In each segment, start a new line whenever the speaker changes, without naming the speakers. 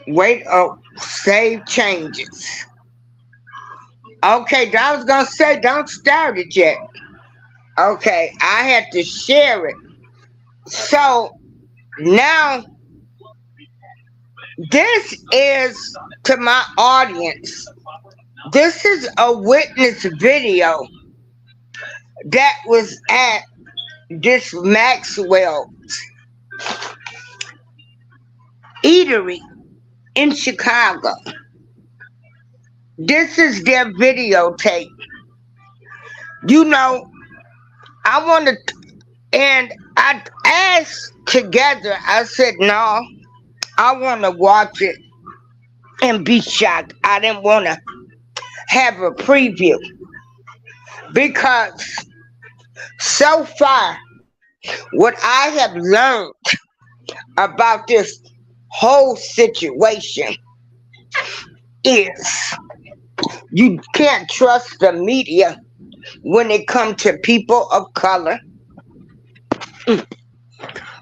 Wait, oh, save changes. Okay, I was gonna say, don't start it yet. Okay, I had to share it.
Okay.
So now this is to my audience. This is a witness video that was at this Maxwell eatery in Chicago. This is their videotape. You know, I want to, and I asked together, I said, no, I want to watch it and be shocked. I didn't want to have a preview because so far, what I have learned about this whole situation is you can't trust the media when it comes to people of color.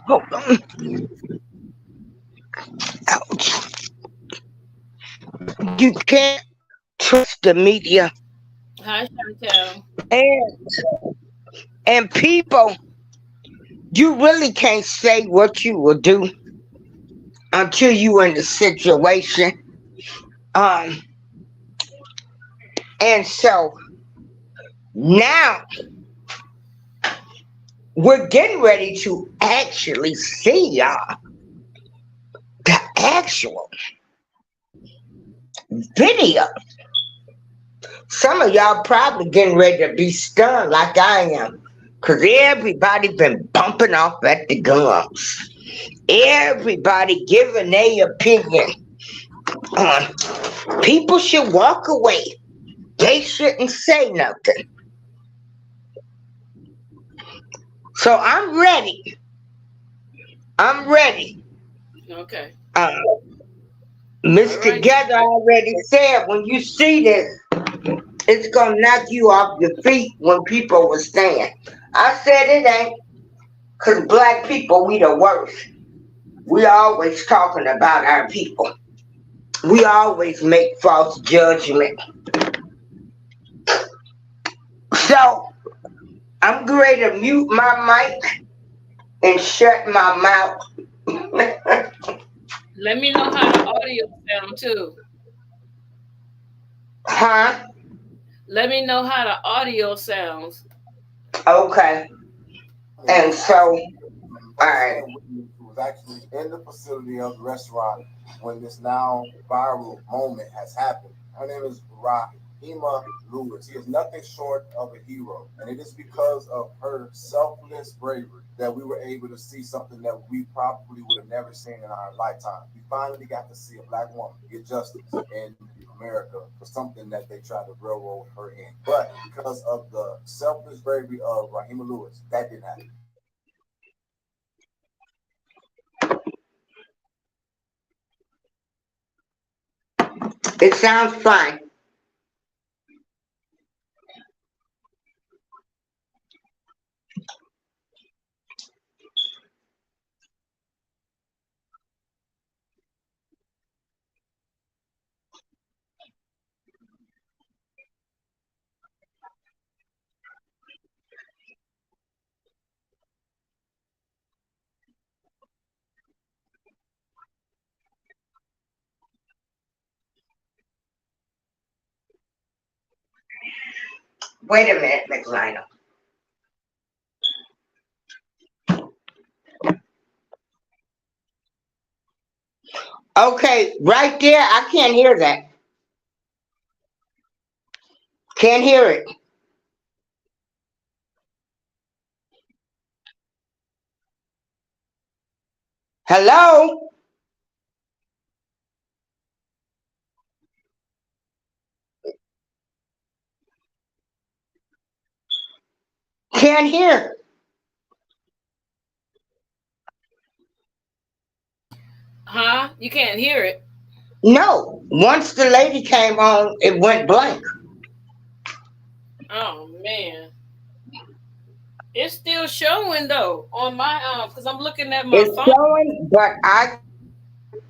Hold on. Ouch. You can't trust the media.
Hi, Chantel.
And people, you really can't say what you will do until you in the situation. Um, and so now we're getting ready to actually see y'all the actual video. Some of y'all probably getting ready to be stunned like I am. Cause everybody been bumping off at the gums. Everybody giving their opinion on people should walk away. They shouldn't say nothing. So I'm ready. I'm ready.
Okay.
Uh,
All
Mr.
right.
Together already said when you see this, it's gonna knock you off your feet when people were saying. I said it ain't, cause black people, we the worst. We always talking about our people. We always make false judgment. So I'm ready to mute my mic and shut my mouth.
Let me know how the audio sound too.
Huh?
Let me know how the audio sounds.
Okay.
It
And
was
so,
actually a
alright.
second witness who was actually in the facility of the restaurant when this now viral moment has happened. Her name is Rahima Lewis. He is nothing short of a hero, and it is because of her selfless bravery that we were able to see something that we probably would have never seen in our lifetime. We finally got to see a black woman get justice in America for something that they tried to railroad her in. But because of the selfless bravery of Rahima Lewis, that didn't happen.
It sounds fine. Wait a minute, McLean. Okay, right there, I can't hear that. Can't hear it. Hello? Can't hear.
Huh? You can't hear it.
No. Once the lady came on, it went blank.
Oh man. It's still showing though on my because I'm looking at my
It's
phone.
showing, but I can't hear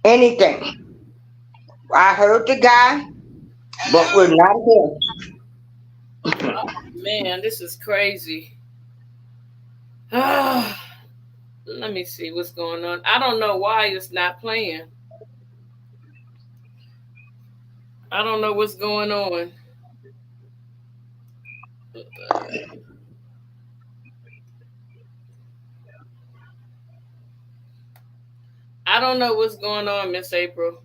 anything. I heard the guy, but we're not here.
Man, this is crazy. Let me see what's going on. I don't know why it's not playing. I don't know what's going on. I don't know what's going on, Miss April.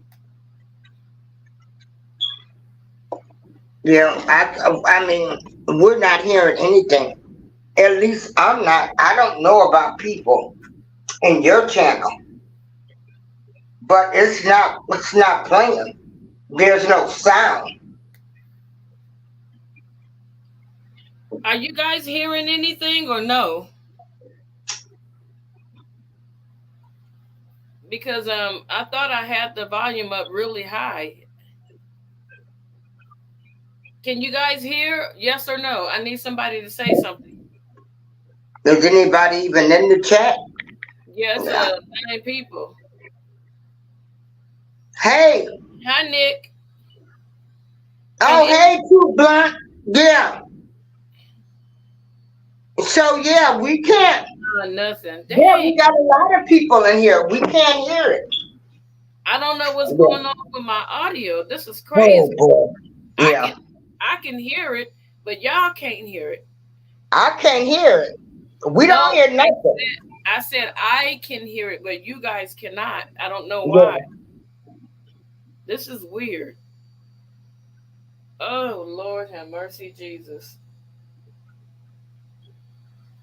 Yeah, I mean, we're not hearing anything. At least I'm not. I don't know about people in your channel, but it's not playing. There's no sound.
Are you guys hearing anything or no? Because I thought I had the volume up really high. Can you guys hear? Yes or no? I need somebody to say something.
Is anybody even in the chat?
Yes,
Yeah.
9 people.
Hey,
Hi, Nick. And
oh hey, too blunt. Yeah. So yeah, we can't.
nothing.
Yeah,
Dang.
we got a lot of people in here. We can't hear it.
I don't know what's
Yeah.
going on with my audio. This is
Oh
crazy.
boy.
I
Yeah.
can I can hear it, but y'all can't hear it.
I can't hear it. We
No,
don't hear nothing.
I said I can hear it, but you guys cannot. I don't know why.
Yeah.
This is weird. Oh Lord have mercy, Jesus.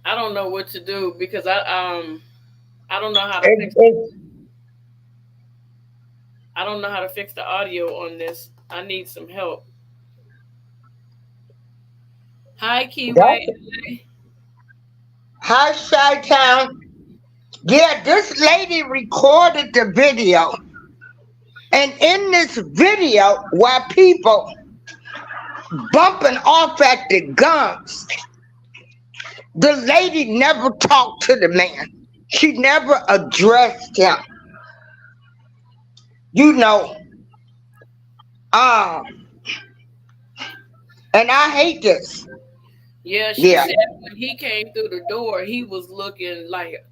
I don't know what to do because I don't know how to fix
It,
I don't know how to fix the audio on this. I need some help. Hi, Kiwi.
that's Hi, Shy Town. Yeah, this lady recorded the video. And in this video, while people bumping off at the guns, the lady never talked to the man. She never addressed him. You know, um, and I hate this.
Yeah, she
Yeah,
said when he came through the door, he was looking like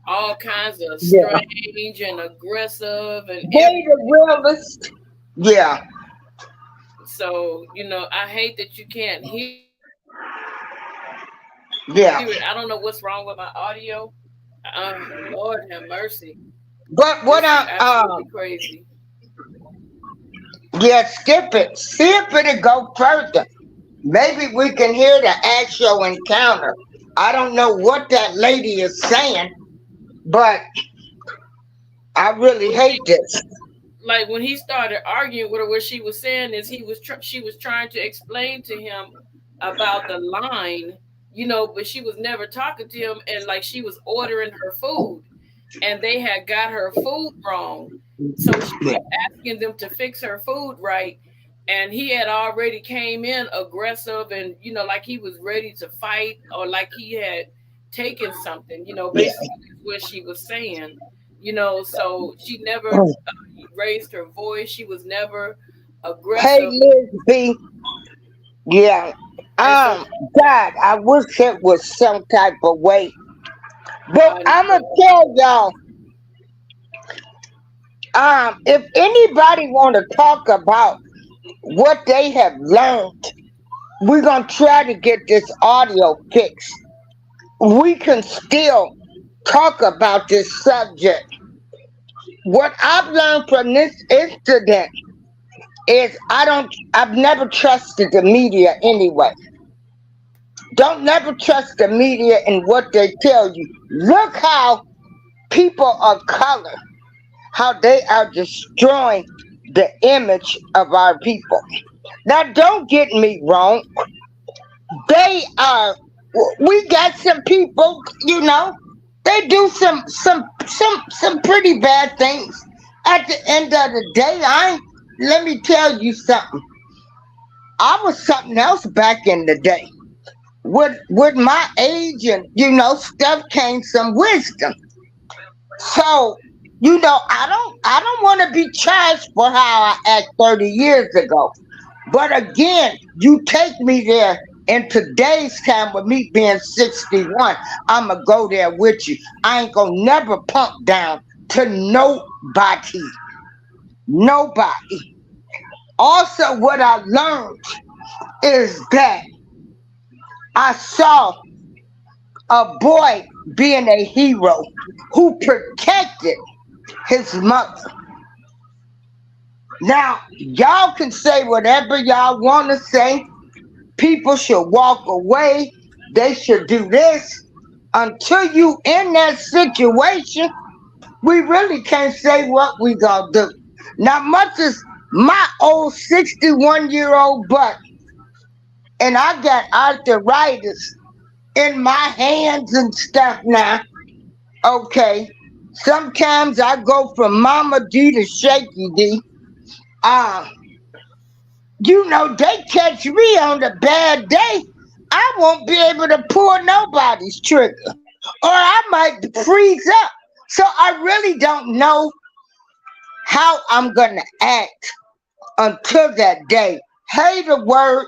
all kinds of
yeah.
strange and aggressive and
They
everything.
the realest. Yeah,
So, I hate that you can't hear it. I don't know what's wrong with my audio.
yeah.
Lord have mercy. This is
But what
absolutely crazy.
yeah, skip it. See if it'll go further. Maybe we can hear the actual encounter. I don't know what that lady is saying, but I really hate this.
Like when he started arguing with her, what she was saying is she was trying to explain to him about the line, but she was never talking to him, and like she was ordering her food, and they had got her food wrong, so she
Yeah,
kept asking them to fix her food right, and he had already came in aggressive and like he was ready to fight or like he had taken something,
yeah.
basically is what she was saying, so she never raised her voice. She was never
Hey,
aggressive.
Liz B. Yeah.
And so
God, I wish it was some type of way. But
I
I'ma
know.
tell y'all, if anybody want to talk about what they have learned, we're gonna try to get this audio fixed. We can still talk about this subject. What I've learned from this incident is I've never trusted the media anyway. Don't never trust the media and what they tell you. Look how people of color, how they are destroying the image of our people. Now, don't get me wrong. They are. We got some people, they do some pretty bad things. At the end of the day, let me tell you something. I was something else back in the day. with my age and stuff came some wisdom. So, I don't want to be charged for how I act 30 years ago. But again, you take me there in today's time with me being 61, I'ma go there with you. I ain't gonna never pump down to nobody. Nobody. Also, what I learned is that I saw a boy being a hero who protected his mother. Now, y'all can say whatever y'all want to say. People should walk away. They should do this. Until you in that situation, we really can't say what we gonna do. Now, much as my old 61-year-old butt, and I got arthritis in my hands and stuff now. Okay. Sometimes I go from Mama D to Shaky D. Uh, they catch me on a bad day. I won't be able to pull nobody's trigger. Or I might freeze up. So I really don't know how I'm gonna act until that day. Hey the word.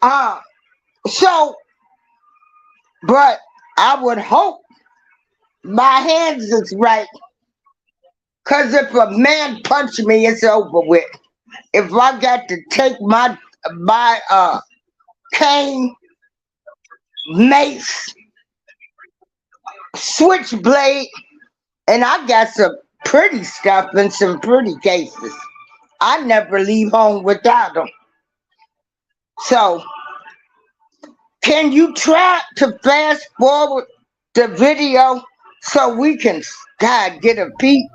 Uh so but I would hope my hands is right. Cause if a man punch me, it's over with. If I got to take my cane, mace, switchblade, and I got some pretty stuff in some pretty cases. I never leave home without them. So, can you try to fast forward the video so we can get a peek?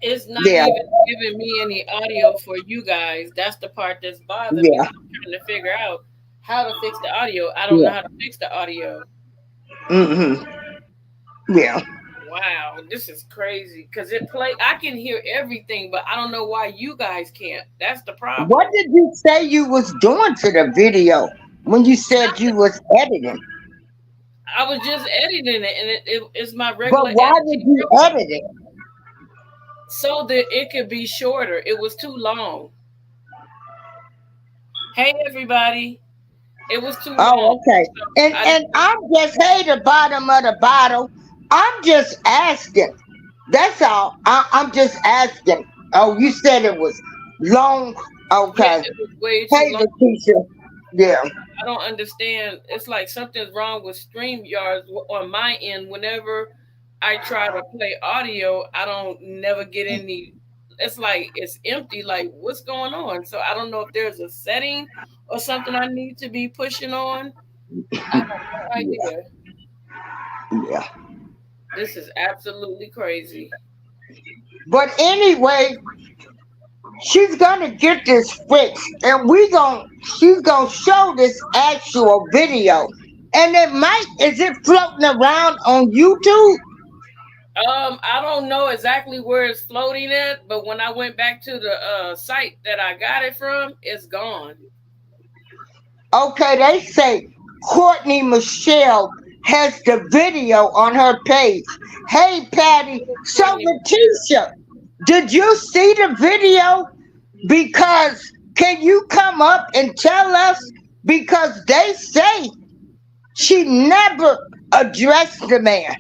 It's not
Yeah,
even giving me any audio for you guys. That's the part that's bothering me.
yeah,
I'm trying to figure out how to fix the audio. I don't know
yeah.
how to fix the audio.
Mm-hmm. Yeah.
Wow, this is crazy. Cause I can hear everything, but I don't know why you guys can't. That's the
What
problem.
did you say you was doing to the video when you said you was editing?
I was just editing it, and it's my regular
But why did
editing
you
program,
edit it?
so that it could be shorter. It was too long. Hey, everybody, it was too long.
Oh, okay.
So
And
I
and I'm just hey the bottom of the bottle. I'm just asking. That's all. I'm just asking. Oh, you said it was long.
Yeah,
Okay.
it was way too
Hey,
long.
Lakeisha. Yeah.
I don't understand. It's like something's wrong with StreamYards on my end. Whenever I try to play audio, I don't never get any. It's like it's empty. Like what's going on? So I don't know if there's a setting or something I need to be pushing on. I have no
Yeah.
idea.
Yeah.
This is absolutely crazy.
But anyway, she's gonna get this fixed, and she's gonna show this actual video, and it might is it floating around on YouTube?
I don't know exactly where it's floating at, but when I went back to the site that I got it from, it's gone.
Okay, they say Courtney Michelle has the video on her page. Hey, Patty. So,
Courtney Michelle.
Letitia, did you see the video? Because can you come up and tell us? Because they say she never addressed the man.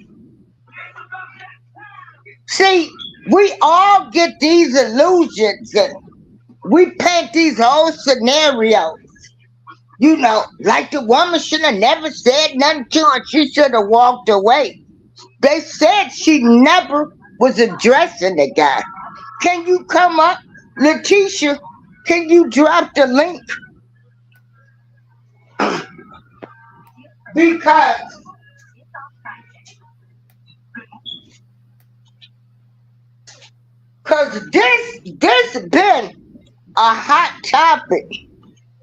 See, we all get these illusions and we paint these whole scenarios. Like the woman should have never said nothing to her. She should have walked away. They said she never was addressing the guy. Can you come up? Letitia, can you drop the link? Because this been a hot topic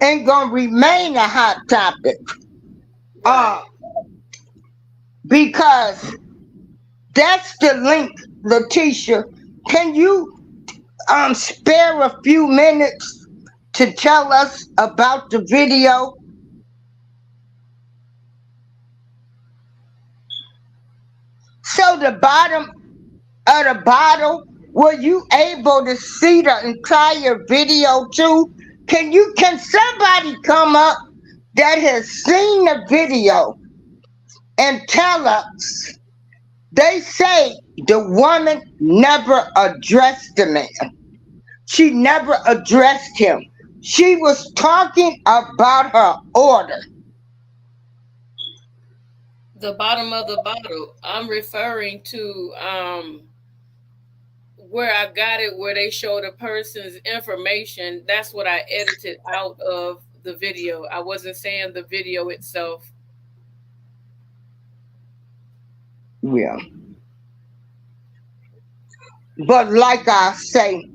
and gonna remain a hot topic.
Right.
Because that's the link, Letitia. Can you spare a few minutes to tell us about the video? So the bottom of the bottle, were you able to see the entire video too? Can somebody come up that has seen the video and tell us? They say the woman never addressed the man. She never addressed him. She was talking about her order.
The bottom of the bottle. I'm referring to where I got it, where they show the person's information. That's what I edited out of the video. I wasn't saying the video itself.
Yeah. But like I say,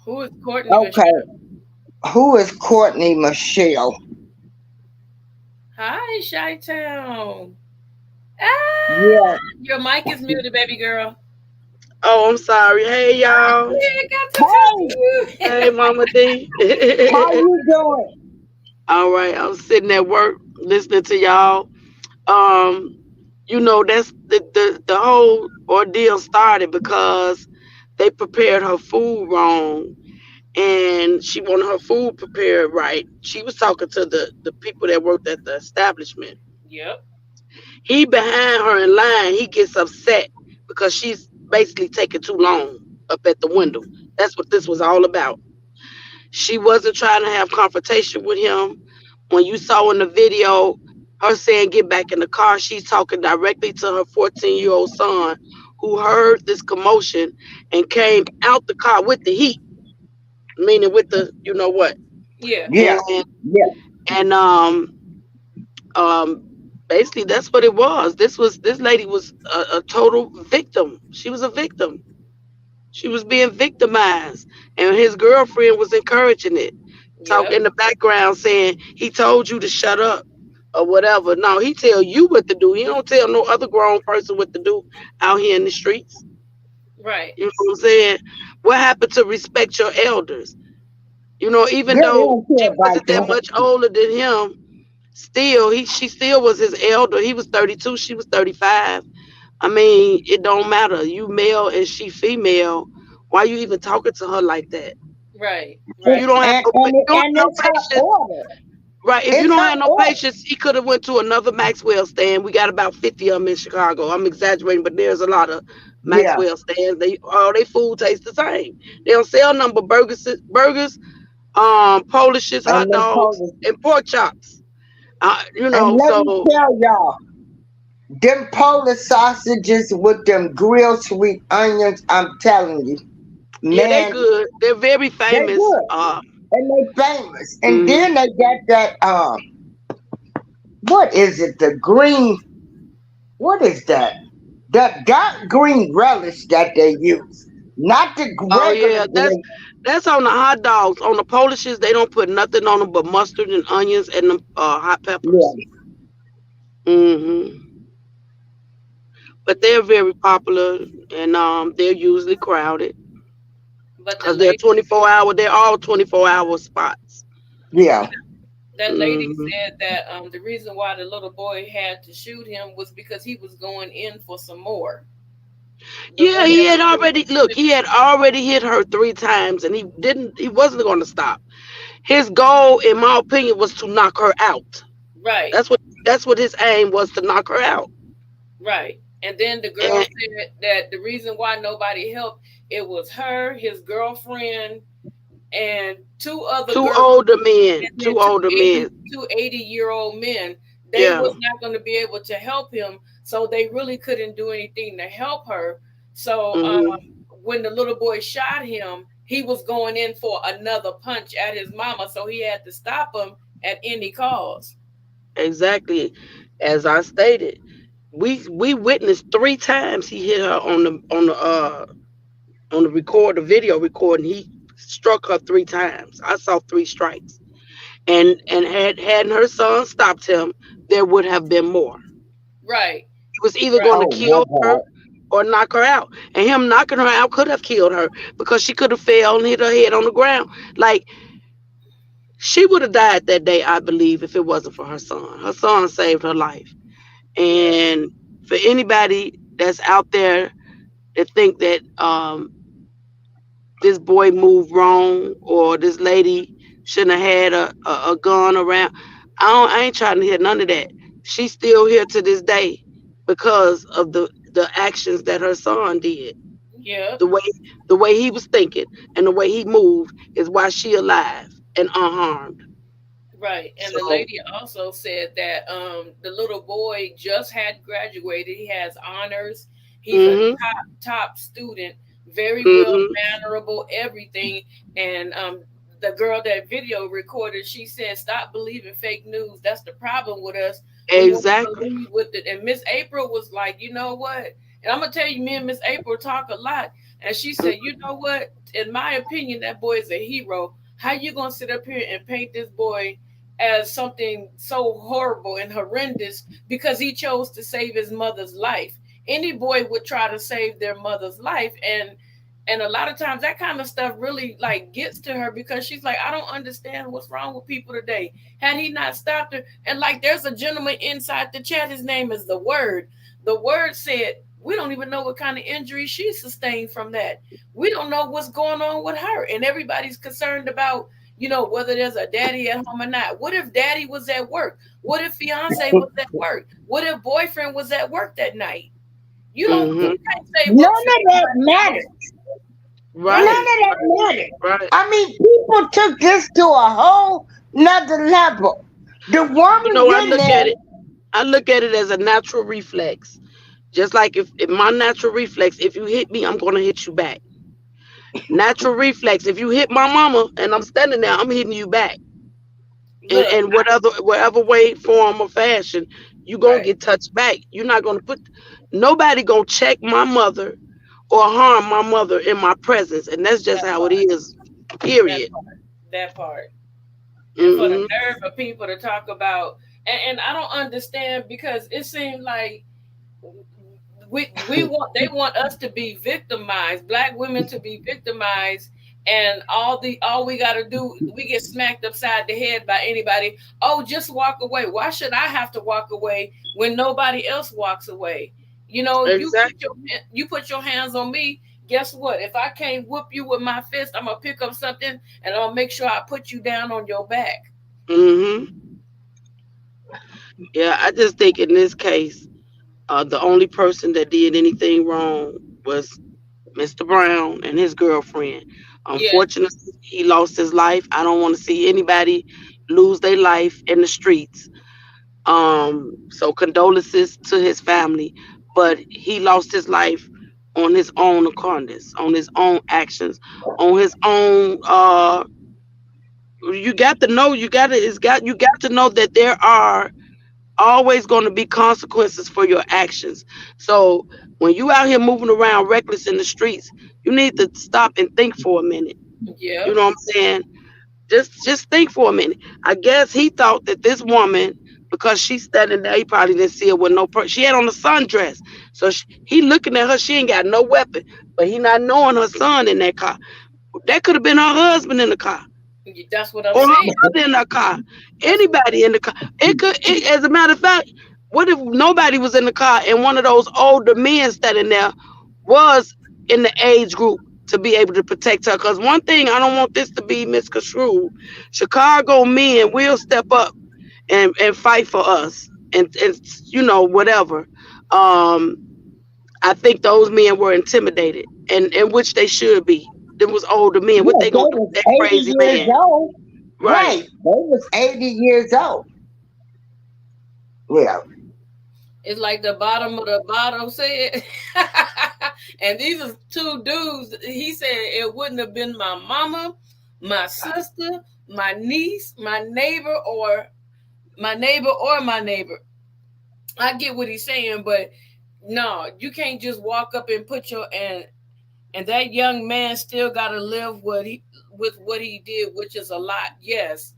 Who is Courtney
okay,
Michelle?
who is Courtney Michelle?
Hi, Chi Town. Ah,
Yeah.
your mic is muted, baby girl.
Oh, I'm sorry. Hey, y'all.
I got to talk to
Hey,
you.
Hey, Mama D.
how you doing?
All right, I'm sitting at work listening to y'all. Um, that's the whole ordeal started because they prepared her food wrong, and she wanted her food prepared right. She was talking to the people that worked at the establishment.
Yep.
He behind her in line. He gets upset because she's basically taking too long up at the window. That's what this was all about. She wasn't trying to have confrontation with him. When you saw in the video her saying get back in the car, she's talking directly to her 14-year-old son who heard this commotion and came out the car with the heat, meaning with the you know what.
Yeah.
Yeah,
And
yeah,
and um basically that's what it was. This lady was a total victim. She was a victim. She was being victimized, and his girlfriend was encouraging it. Talk
Yep.
in the background saying he told you to shut up or whatever. No, he tell you what to do. He don't tell no other grown person what to do out here in the streets.
Right.
You know what I'm saying? What happened to respect your elders? Even
yeah. They
though
don't care
she
about
wasn't that
that.
much older than him, still she still was his elder. He was 32, she was 35. I mean, it don't matter. You male and she female. Why you even talking to her like that?
Right.
If you
Right.
don't have no, you don't
And
have no
it's her
patience,
order.
right? If you
It's
don't
her
have no
order.
patience, he could have went to another Maxwell stand. We got about 50 of them in Chicago. I'm exaggerating, but there's a lot of
Yeah,
Maxwell stands. They all they food tastes the same. They don't sell number burgers, Polishes, hot
and them
dogs,
polish.
and pork chops.
And let me
So
tell y'all, them Polish sausages with them grilled sweet onions. I'm telling you,
yeah, they
man,
good. They're very
they
famous.
good and they famous. And
Mhm.
then they got that what is it? The green. What is that? The dark green relish that they use, not the
Oh
regular
yeah, that's
green.
that's on the hot dogs. On the Polishes, they don't put nothing on them but mustard and onions and the hot peppers.
Yeah,
Hmm. But they're very popular, and they're usually crowded
But the
because they're
lady
24 hour. They're all 24 hour spots.
yeah.
that lady
Hmm.
said that the reason why the little boy had to shoot him was because he was going in for some more. The
Yeah,
one
he
that
had
was doing
already look. He had already hit her 3 times, and he didn't. He wasn't going to stop. His goal, in my opinion, was to knock her out.
right.
That's what his aim was, to knock her out.
Right. And then the girl
And
said that the reason why nobody helped, it was her, his girlfriend, and two other
two
girls,
older men,
and then
two older men.
two 80-year-old men. They
Yeah.
was not going to be able to help him, so they really couldn't do anything to help her. So
Hmm.
when the little boy shot him, he was going in for another punch at his mama, so he had to stop him at any cost.
Exactly. As I stated, we witnessed 3 times he hit her on the video recording. He struck her 3 times. I saw 3 strikes. And hadn't her son stopped him, there would have been more.
Right.
He was either going
Right.
to
Oh,
kill her
what?
or knock her out. And him knocking her out could have killed her because she could have fell and hit her head on the ground. Like, she would have died that day, I believe, if it wasn't for her son. Her son saved her life.
Yeah.
And for anybody that's out there that think that this boy moved wrong or this lady shouldn't have had a gun around. I ain't trying to hear none of that. She's still here to this day because of the actions that her son did.
Yep.
The way the way he was thinking and the way he moved is why she alive and unharmed.
Right. And the
So,
lady also said that the little boy just had graduated. He has honors. He's a
mhm,
top student, very well
mhm,
mannerable, everything. And the girl that video recorded, she said, "Stop believing fake news. That's the problem with us. We want to
exactly.
believe with it." And Miss April was like, "You know what?" And I'm gonna tell you, me and Miss April talk a lot. And she said, "You know what? In my opinion, that boy is a hero. How you gonna sit up here and paint this boy as something so horrible and horrendous because he chose to save his mother's life? Any boy would try to save their mother's life, and a lot of times that kind of stuff really like gets to her because she's like, I don't understand what's wrong with people today. Had he not stopped her, and like there's a gentleman inside the chat, his name is the Word. The Word said we don't even know what kind of injury she sustained from that. We don't know what's going on with her, and everybody's concerned about, whether there's a daddy at home or not. What if daddy was at work? What if fiance was at work? What if boyfriend was at work that night? You
Mhm.
can't say
None
what
of that matters. None of
Right.
that matters.
Right.
I mean, people took this to a whole nother level. The
You
woman
know, I
getting
look
there,
at it. I look at it as a natural reflex. Just like if my natural reflex, if you hit me, I'm gonna hit you back. Natural reflex. If you hit my mama and I'm standing there, I'm hitting you back.
look.
In whatever way, form, or fashion, you gonna
Right.
get touched back. You're not gonna put nobody gonna check my mother or harm my mother in my presence, and that's just
That
how it
part.
is.
That
Period.
part. That part. And for the
Hmm.
nerve of people to talk about, and I don't understand because it seems like we want they want us to be victimized, black women to be victimized, and all we got to do, we get smacked upside the head by anybody. Oh, just walk away. Why should I have to walk away when nobody else walks away?
Exactly.
You put your hands on me. Guess what? If I can't whoop you with my fist, I'm gonna pick up something and I'll make sure I put you down on your back.
Hmm. Yeah, I just think in this case, the only person that did anything wrong was Mr. Brown and his girlfriend.
Yeah,
Unfortunately, he lost his life. I don't want to see anybody lose their life in the streets. So condolences to his family, but he lost his life on his own accordance, on his own actions, on his own. You got to know. You got to know that there are always going to be consequences for your actions. So when you out here moving around reckless in the streets, you need to stop and think for a minute. You
yep,
know what I'm saying? Just think for a minute. I guess he thought that this woman, because she's standing there, he probably didn't see her with no she had on a sundress. So he looking at her, she ain't got no weapon, but he not knowing her son in that car. That could have been her husband in the car
that's what I'm
or her
saying.
mother in the car,
That's what
anybody in the car. As a matter of fact, what if nobody was in the car and one of those older men standing there was in the age group to be able to protect her? Because one thing, I don't want this to be misconstrued. Chicago men will step up and fight for us and whatever. Um, I think those men were intimidated, and in which they should be. Them was older men. What
yeah,
they
they
gonna do
was
with that
80
crazy
years
man?
old.
Right.
Right. They was 80 years old. Yeah.
It's like the bottom of the bottle said. And these are two dudes. He said it wouldn't have been my mama, my sister, my niece, my neighbor. I get what he's saying, but no, you can't just walk up and put your and that young man still gotta live what he did, which is a lot. Yes.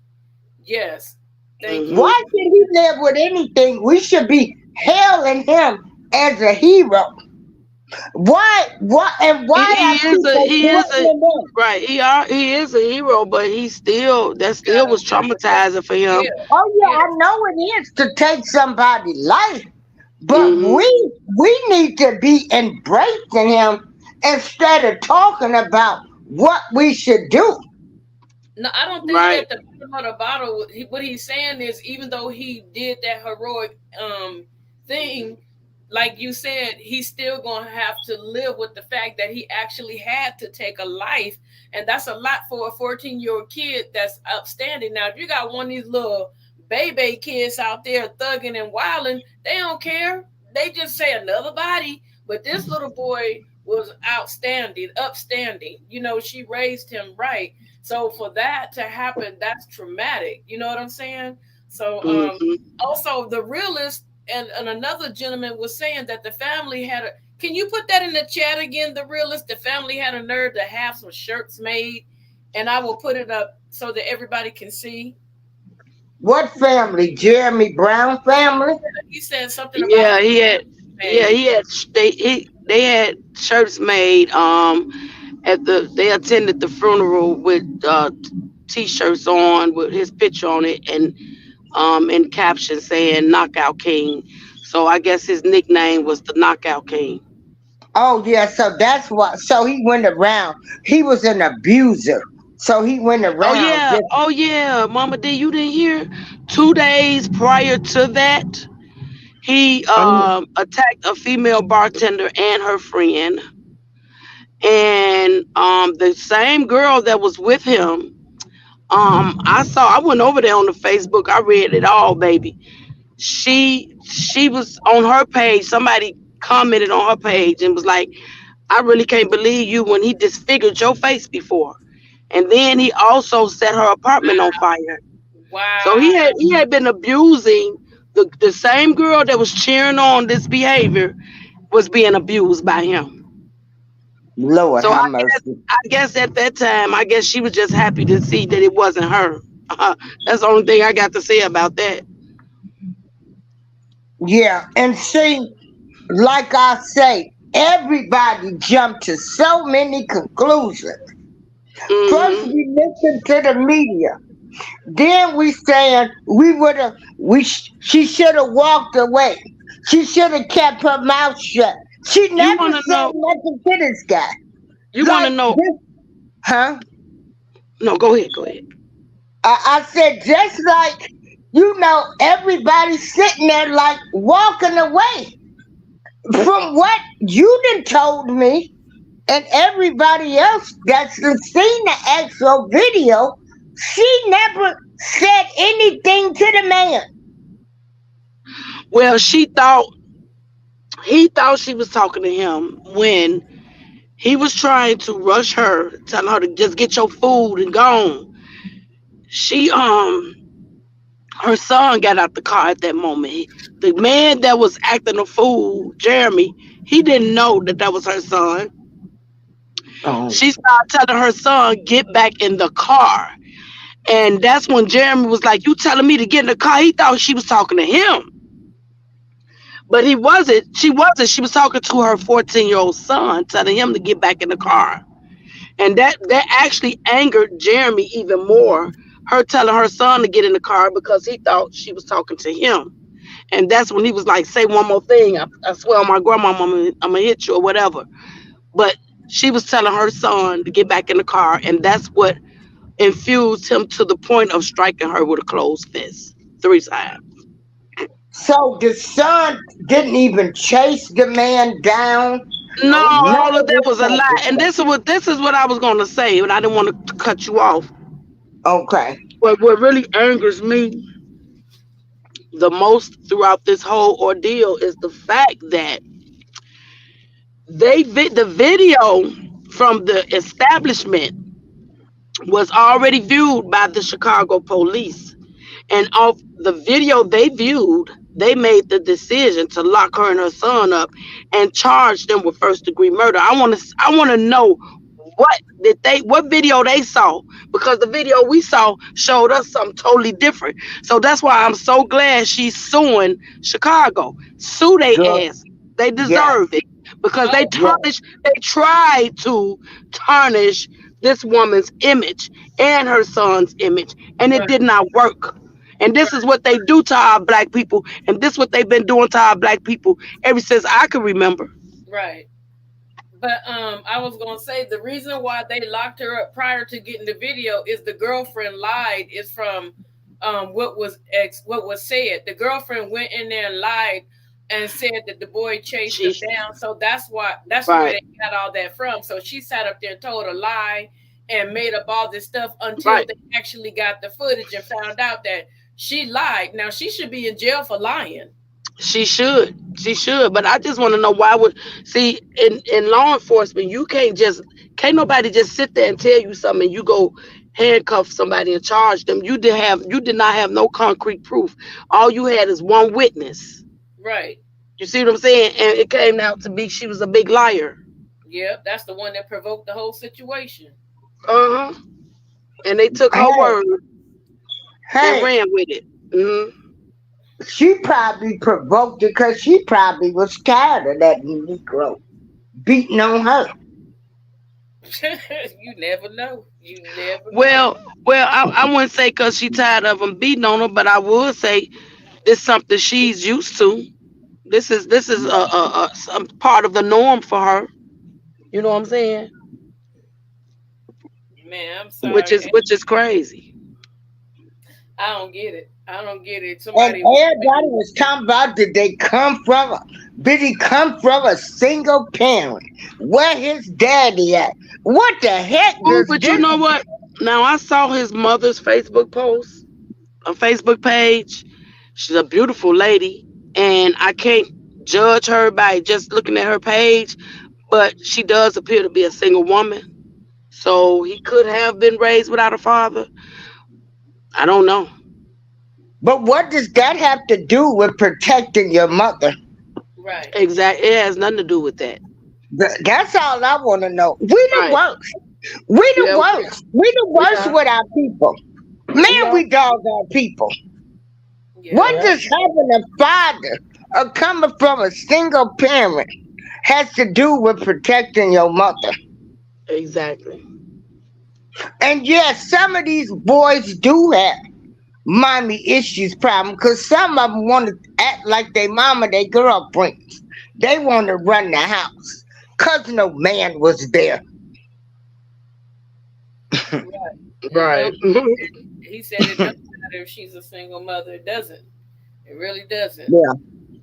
Yes. Thank you.
Hmm.
Why should he live with anything? We should be hailing him as a hero. Why? Why? And why
He
are
is a
people
he is a
threatening them?
right. He is a hero, but that still was
Gotta live with that.
traumatizing for him.
Yeah.
Oh yeah,
Yeah.
I know it is to take somebody's life, But
Mm-hmm.
we need to be embracing him instead of talking about what we should do.
No, I don't think
Right.
that the bottom of the bottle. What he's saying is, even though he did that heroic thing, like you said, he's still gonna have to live with the fact that he actually had to take a life, and that's a lot for a 14-year-old kid that's upstanding. Now, if you got one of these little baby kids out there thugging and wilding, they don't care. They just say another body. But this little boy was outstanding, upstanding. You know, she raised him right, so for that to happen, that's traumatic. You know what I'm saying? So
Mm-hmm.
also the realist and another gentleman was saying that the family had a, can you put that in the chat again? The realist, the family had a nerve to have some shirts made, and I will put it up so that everybody can see.
What family? Jeremy Brown family?
He said something about
Yeah, he had. Yeah,
made.
they had shirts made. At they attended the funeral with t-shirts on with his picture on it, and caption saying "Knockout King." So I guess his nickname was the Knockout King.
Oh yeah, so that's what. So he went around. He was an abuser. So he went
Oh
around
yeah,
just.
oh yeah, Mama D, you didn't hear? 2 days prior to that, he attacked a female bartender and her friend, and the same girl that was with him. I went over there on the Facebook. I read it all, baby. She was on her page. Somebody commented on her page and was like, "I really can't believe you when he disfigured your face before." And then he also set her apartment on fire. So
Wow.
he had been abusing the same girl that was cheering on this behavior was being abused by him.
Lord
So
have mercy.
I guess at that time, I guess she was just happy to see that it wasn't her. That's the only thing I got to say about that.
Yeah, and see, like I say, everybody jumped to so many conclusions. First,
Hmm.
we listened to the media. Then we saying we would have. She should have walked away. She should have kept her mouth shut. She
You
never
want to
said
know?
nothing to this guy.
You want to
Like
know?
this, huh?
No, go ahead. Go ahead.
I said just like everybody sitting there like walking away from what you done told me, and everybody else that's seen the actual video. She never said anything to the man.
Well, he thought she was talking to him when he was trying to rush her, telling her to just get your food and gone. She her son got out the car at that moment. The man that was acting a fool, Jeremy, he didn't know that that was her son.
Oh.
She started telling her son, get back in the car. And that's when Jeremy was like, you telling me to get in the car? He thought she was talking to him. But he wasn't. She wasn't. She was talking to her 14-year-old son, telling him to get back in the car. And that actually angered Jeremy even more. Her telling her son to get in the car because he thought she was talking to him. And that's when he was like, say one more thing. I swear on my grandma, I'm gonna hit you or whatever. But she was telling her son to get back in the car, and that's what infused him to the point of striking her with a closed fist 3 times.
So the son didn't even chase the man down.
No,
Nope.
None
all of
of
that
this
was a
type
lie.
of
And
stuff.
this is what I was gonna say, but I didn't want to cut you off.
Okay.
What really angers me the most throughout this whole ordeal is the fact that the video from the establishment was already viewed by the Chicago police. And off the video they viewed, they made the decision to lock her and her son up and charge them with first degree murder. I want to know what video they saw, because the video we saw showed us something totally different. So that's why I'm so glad she's suing Chicago. Sue
Good.
they ass. They
Yes.
deserve it because
Oh,
Yes.
they tried to tarnish this woman's image and her son's image, and it
right.
did not work. And this is what they do to our black people. And this is what they've been doing to our black people ever since I can remember.
Right. But I was gonna say the reason why they locked her up prior to getting the video is the girlfriend lied. Is from what was said. The girlfriend went in there and lied and said that the boy chased her
She,
down. So that's where
right,
they got all that from. So she sat up there and told a lie and made up all this stuff until
right.
they actually got the footage and found out that she lied. Now she should be in jail for lying.
She should. She should. But I just want to know why would see in law enforcement you can't nobody just sit there and tell you something and you go handcuff somebody and charge them. You did not have no concrete proof. All you had is one witness.
Right.
You see what I'm saying? And it came out to be she was a big liar.
Yep, that's the one that provoked the whole situation.
Uh-huh. And they took her
Hey,
word and
hey,
ran with it. Hmm.
she probably provoked it because she probably was tired of that Negro beating on her.
You never know. You never know.
Well, I wouldn't say because she tired of them beating on her, but I would say this something she's used to. This is some part of the norm for her. You know what I'm saying?
Man, I'm
Which
sorry.
is which is crazy.
I don't get it. I don't get it.
And
Somebody,
everybody was talking about did he come from a single parent? Where his daddy at? What the heck
Oh,
does
but you
this?
know what? Now I saw his mother's Facebook post, a Facebook page. She's a beautiful lady, and I can't judge her by just looking at her page, but she does appear to be a single woman. So he could have been raised without a father. I don't know.
But what does that have to do with protecting your mother?
right?
Exactly. It has nothing to do with that.
That's all I want to know. We the
Right.
worst. We the
Yeah,
worst. We the
we
worst
are.
with our people.
We
Man,
are.
we dog our people.
Yeah,
What
Yeah.
does having a father or coming from a single parent has to do with protecting your mother?
Exactly.
And yes, some of these boys do have mommy issues problem because some of them want to act like they mama, they girlfriends. They want to run the house because no man was there.
right. It
Right.
don't. He said it doesn't matter if she's a single mother. It doesn't. It really doesn't.
Yeah.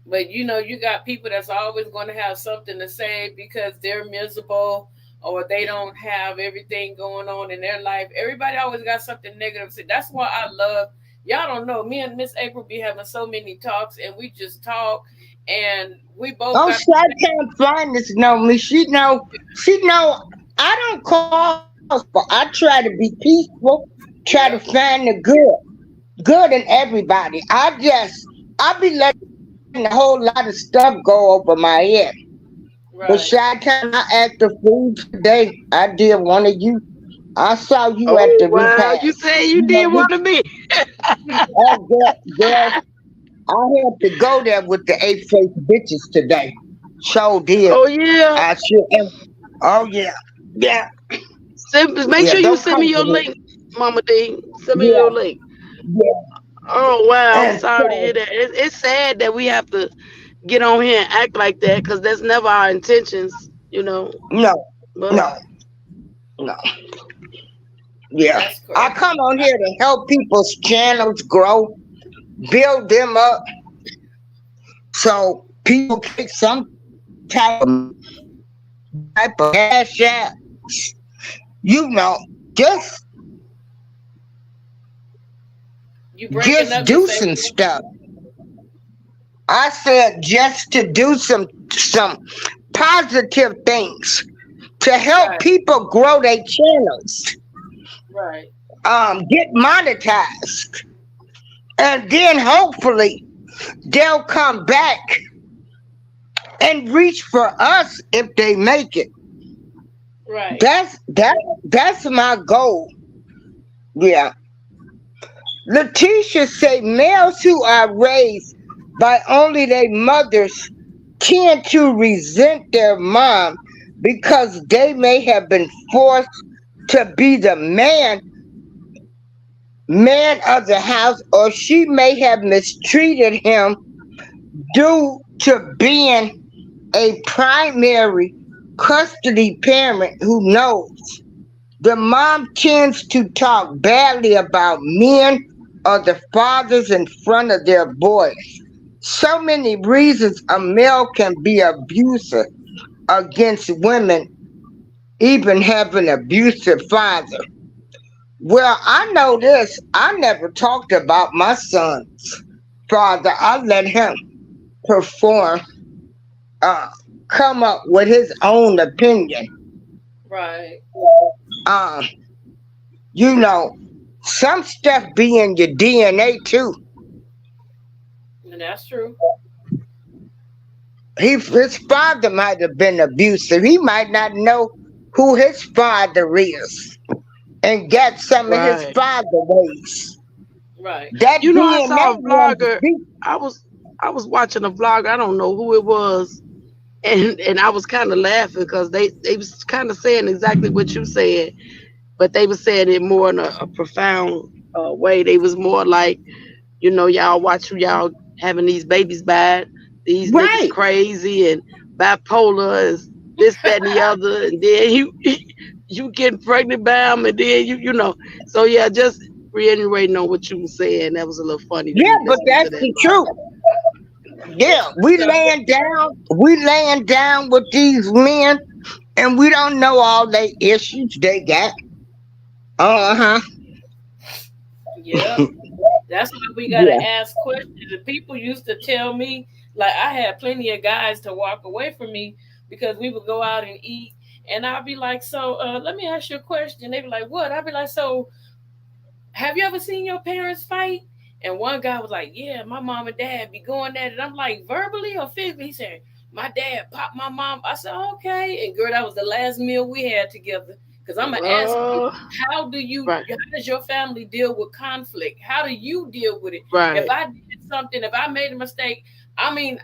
But you got people that's always going to have something to say because they're miserable or they don't have everything going on in their life. Everybody always got something negative to say. That's why I love y'all. Don't know me and Miss April be having so many talks, and we just talk, and we both
Oh,
got
she I can't find this know me. She know I don't call for. I try to be peaceful, try to
yeah,
find the good in everybody. I be letting a whole lot of stuff go over my head. But shy
right.
time I act the fool today. I did one of you. I saw you at the
Oh wow!
repast.
You say
You
you
know,
did one of me.
girl, I had to go there with the eight face bitches today. So did.
Oh yeah.
I sure am. Oh yeah. Yeah.
Make
Yeah.
sure you
Don't
send me
come
your
for me.
link, Mama D. Send me
Yeah.
your link.
Yeah.
Oh wow! I'm
And
sorry to hear
so
that. It's sad that we have to get on here and act like that because that's never our intentions, you know.
no,
But
no, no. Yeah.
That's
I
crazy.
come on here to help people's channels grow, build them up so people get some type of cash out. You know, just
You breaking
just
up,
do
Miss
some
April?
stuff. I said just to do some positive things to help
Right,
people grow their channels,
right,
get monetized, and then hopefully they'll come back and reach for us if they make it.
right.
That's my goal. Yeah. Letitia say males who are raised by only their mothers tend to resent their mom because they may have been forced to be the man man of the house, or she may have mistreated him due to being a primary custody parent who knows. The mom tends to talk badly about men or the fathers in front of their boys. So many reasons a male can be abusive against women, even have an abusive father. Well, I know this. I never talked about my son's father. I let him perform, uh, come up with his own opinion.
Right.
Um, you know, some stuff be in your DNA too.
And that's true.
His father might have been abusive. He might not know who his father is and get some of his
Right.
father ways.
Right.
That
You know, I
DNA
saw a
runs
vlogger.
deep.
I was I was watching a vlogger. I don't know who it was, and I was kind of laughing because they was kind of saying exactly what you said, but they was saying it more in a profound way. They was more like, y'all watch who y'all having these babies by. These niggas
Right.
crazy and bipolar and this, that, and the other. And then you getting pregnant by them, and then you. So yeah, just reiterating on what you were saying. That was a little funny to
Yeah,
me
but
listening to
that's
that
the truth.
blogger.
Yeah, we laying down with these men, and we don't know all the issues they got. Uh-huh.
Yep. That's why we gotta
Yeah.
ask questions. And people used to tell me, like I had plenty of guys to walk away from me because we would go out and eat, and I'd be like, "So, let me ask you a question." They'd be like, "What?" I'd be like, "So, have you ever seen your parents fight?" And one guy was like, "Yeah, my mom and dad be going at it." I'm like, "Verbally or physically?" He said, "My dad popped my mom." I said, "Okay." And girl, that was the last meal we had together. Because I'm gonna ask you,
Uh,
how
right,
does your family deal with conflict? How do you deal with it? If
right.
I did something, if I made a mistake, I mean,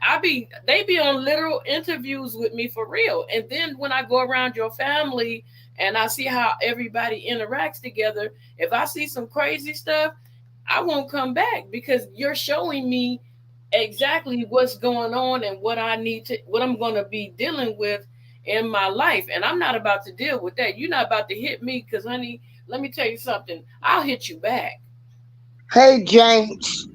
they be on literal interviews with me for real. And then when I go around your family and I see how everybody interacts together, if I see some crazy stuff, I won't come back because you're showing me exactly what's going on and what I'm going to be dealing with in my life. And I'm not about to deal with that. You're not about to hit me because, honey, let me tell you something. I'll hit you back.
Hey, James.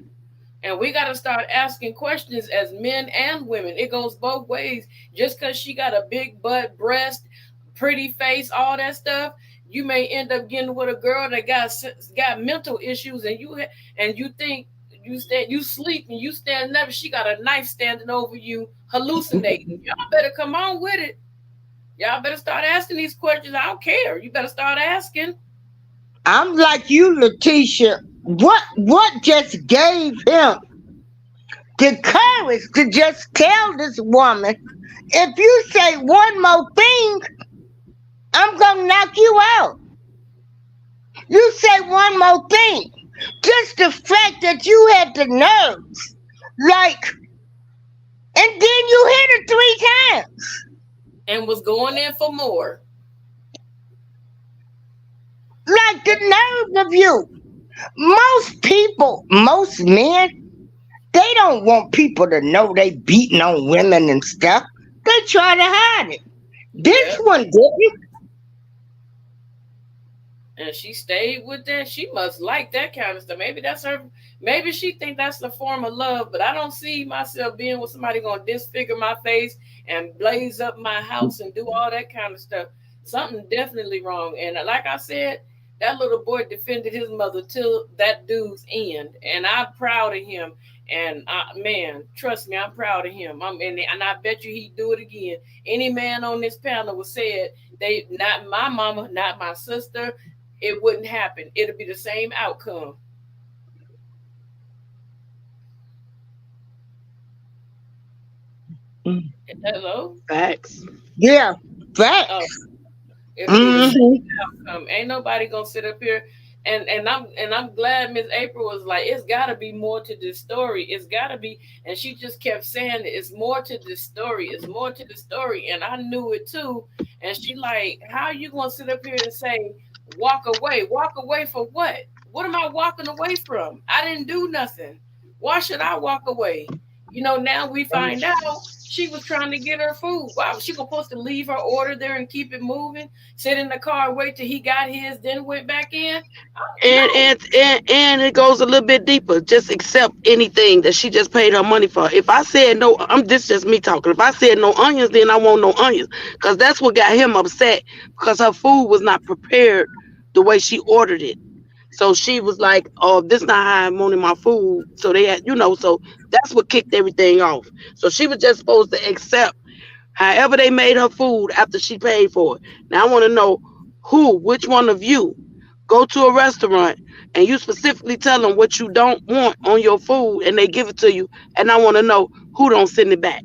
And we got to start asking questions as men and women. It goes both ways. Just because she got a big butt, breast, pretty face, all that stuff, you may end up getting with a girl that got mental issues, and you think you sleep and you stand up. She got a knife standing over you, hallucinating. Y'all better come on with it. Y'all better start asking these questions. I don't care. You better start asking.
I'm like you, Letitia. What just gave him the courage to just tell this woman, if you say one more thing, I'm gonna knock you out. You say one more thing. Just the fact that you had the nerves. Like, and then you hit her 3 times.
And was going in for more.
Like the nerve of you. Most people, most men, they don't want people to know they beating on women and stuff. They try to hide it. This
Yep.
one didn't.
And she stayed with that. She must like that kind of stuff. Maybe that's her. Maybe she think that's the form of love. But I don't see myself being with somebody gonna disfigure my face and blaze up my house and do all that kind of stuff. Something definitely wrong. And like I said, that little boy defended his mother till that dude's end, and I'm proud of him. And man, trust me, I'm proud of him. And I bet you he'd do it again. Any man on this panel would say it. They not my mama, not my sister, it wouldn't happen. It'll be the same outcome. Hello?
Facts.
Yeah,
Oh,
facts.
it'll be the same
Hmm.
outcome. Ain't nobody gonna sit up here and I'm glad Miss April was like, it's gotta be more to this story. It's gotta be, and she just kept saying it's more to this story. It's more to the story. And I knew it too. And she like, how you gonna sit up here and say walk away? Walk away for what? What am I walking away from? I didn't do nothing. Why should I walk away? Now we find out she was trying to get her food. Why was she supposed to leave her order there and keep it moving? Sit in the car, wait till he got his, then went back in?
And
No.
and and it goes a little bit deeper. Just accept anything that she just paid her money for. If I said no, this just me talking. If I said no onions, then I want no onions, because that's what got him upset, because her food was not prepared the way she ordered it. So she was like, "Oh, this not how I wanted my food." So they had, so that's what kicked everything off. So she was just supposed to accept however they made her food after she paid for it. Now I want to know which one of you go to a restaurant and you specifically tell them what you don't want on your food and they give it to you, and I want to know who don't send it back.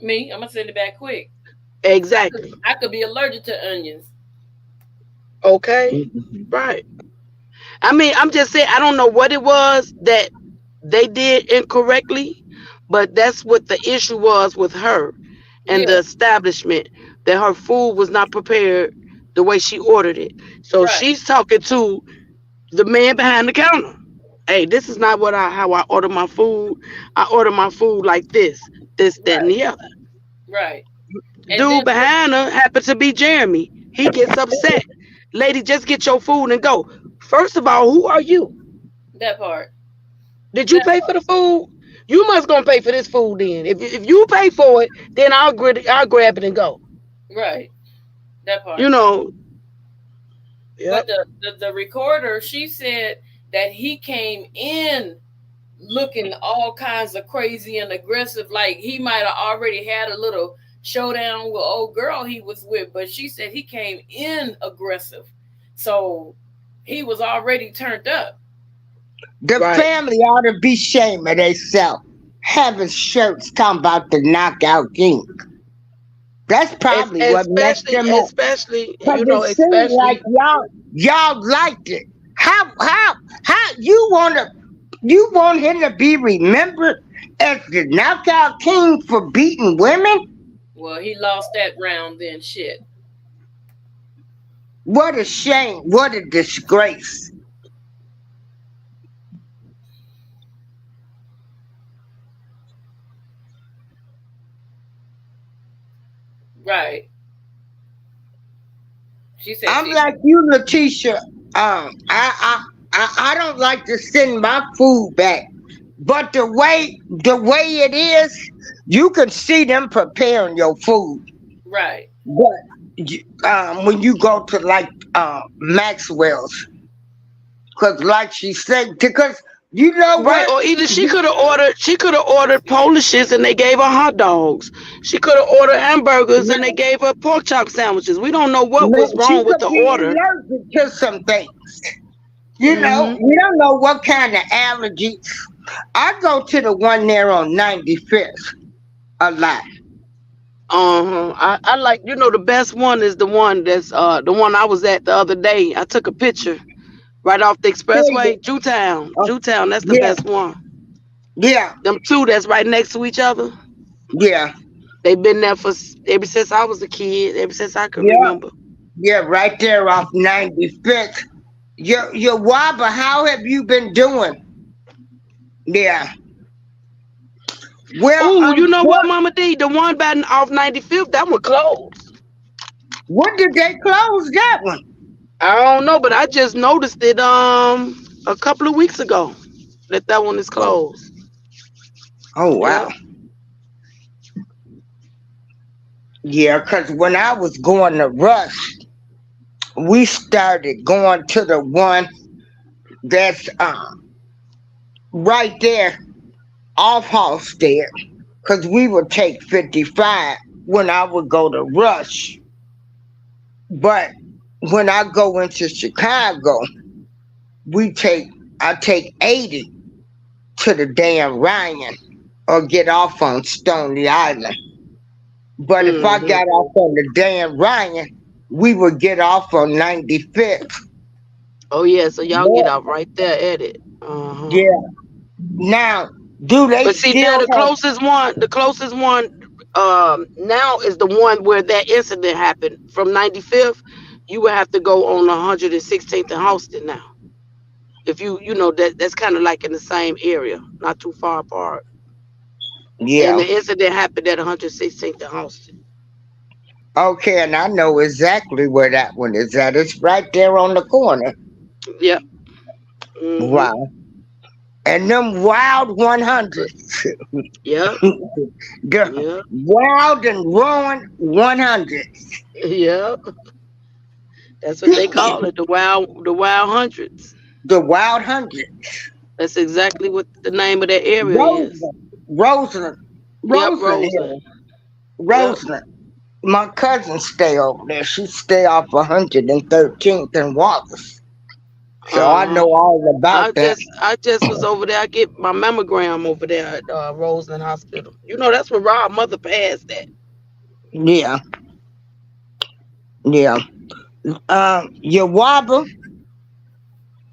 Me, I'm gonna send it back quick. I could
Exactly.
I could be allergic to onions.
Okay. Right. I mean, I'm just saying, I don't know what it was that they did incorrectly, but that's what the issue was with her and the
Yeah,
establishment, that her food was not prepared the way she ordered it. So
right,
she's talking to the man behind the counter. Hey, this is not how I order my food. I order my food like this, that, and
right,
the other.
right. And
Dude
then
behind her happened to be Jeremy. He gets upset. Lady, just get your food and go. First of all, who are you?
that part,
Did you
that
pay for the food? You must gonna pay for this food then. If you pay for it, then I'll grab it and go.
right, that
You
part.
know.
But
Yep.
the recorder, she said that he came in looking all kinds of crazy and aggressive, like he might have already had a little showdown with old girl he was with. But she said he came in aggressive, so he was already turned up.
The
Right.
family ought to be ashamed of themselves. Having shirts talking about the knockout king. That's probably what messed
Especially,
them up.
especially,
Cause it seems like
especially.
y'all liked it. How you want him to be remembered as the knockout king for beating women?
Well, he lost that round, then shit.
What a shame. What a disgrace.
Right. She said
I'm
she.
like you, Letitia. I don't like to send my food back. But the way it is, you can see them preparing your food.
Right.
But when you go to like Maxwell's, because like she said, because you know
Right,
what?
or either she could have ordered Polishes and they gave her hot dogs. She could have ordered hamburgers and they
Man,
gave her pork chop sandwiches. We don't know what was
man, she
wrong with
could
the
be
order.
allergic to some things. You know,
Hmm.
we don't know what kind of allergies. I go to the one there on 95th a lot.
Uh-huh. I like, the best one is the one I was at the other day. I took a picture right off the
Hey,
expressway. Jewtown.
uh,
Jewtown, that's the
yeah,
best one.
yeah,
Them two that's right next to each other.
yeah,
They've been there ever since I was a kid, ever since I could
yeah,
remember.
yeah, right there off 95th. Your Waba, how have you been doing? Yeah. Well,
Oh, you know what, Mama D? The one by off 95th, that one closed.
what did they close that one?
I don't know, but I just noticed it a couple of weeks ago that one is
Oh,
closed.
oh wow.
Yep.
Yeah, because when I was going to Rush, we started going to the one that's right there off Halstead, because we would take 55 when I would go to Rush. But when I go into Chicago, we take I take 80 to the damn Ryan or get off on Stony Island. But if I
Hmm.
got off on the damn Ryan, we would get off on 95th.
Oh yeah, so y'all get
Yeah.
out right there at it. Uh-huh.
Yeah. Now, do they
But see, now
still have
the closest one now is the one where that incident happened from 95th. You would have to go on 116th and Halston now. If you know that's kind of like in the same area, not too far apart. And
Yeah.
the incident happened at 116th and Austin.
Okay, and I know exactly where that one is at. It's right there on the corner.
Yep. Mhm.
Wow. And them wild 100s.
Yep.
The
Yep.
wild and ruined 100s.
Yep. That's what they call it. The wild hundreds.
The wild 100.
That's exactly what the name of that area is.
Roseland. Roseland.
Yep.
Roseland
Roseland.
here.
Yep.
Roseland. My cousin stay over there. She stay off 113th and Wallace. So I
Uh-huh.
know all
I
about that.
just I just was over there. I get my mammogram over there at Roseland Hospital. You know that's where Rob's mother passed at.
Yeah, yeah. You wobble.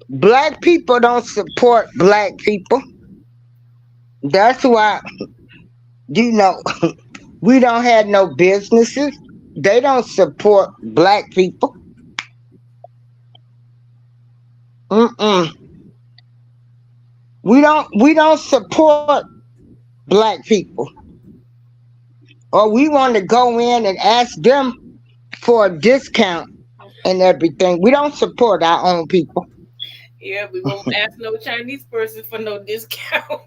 Black people don't support black people. That's why, you know, we don't have no businesses. They don't support black people. Mm-mm. We don't support black people. Or we want to go in and ask them for a discount and everything. We don't support our own people.
Yeah, we won't ask no Chinese person for no discount.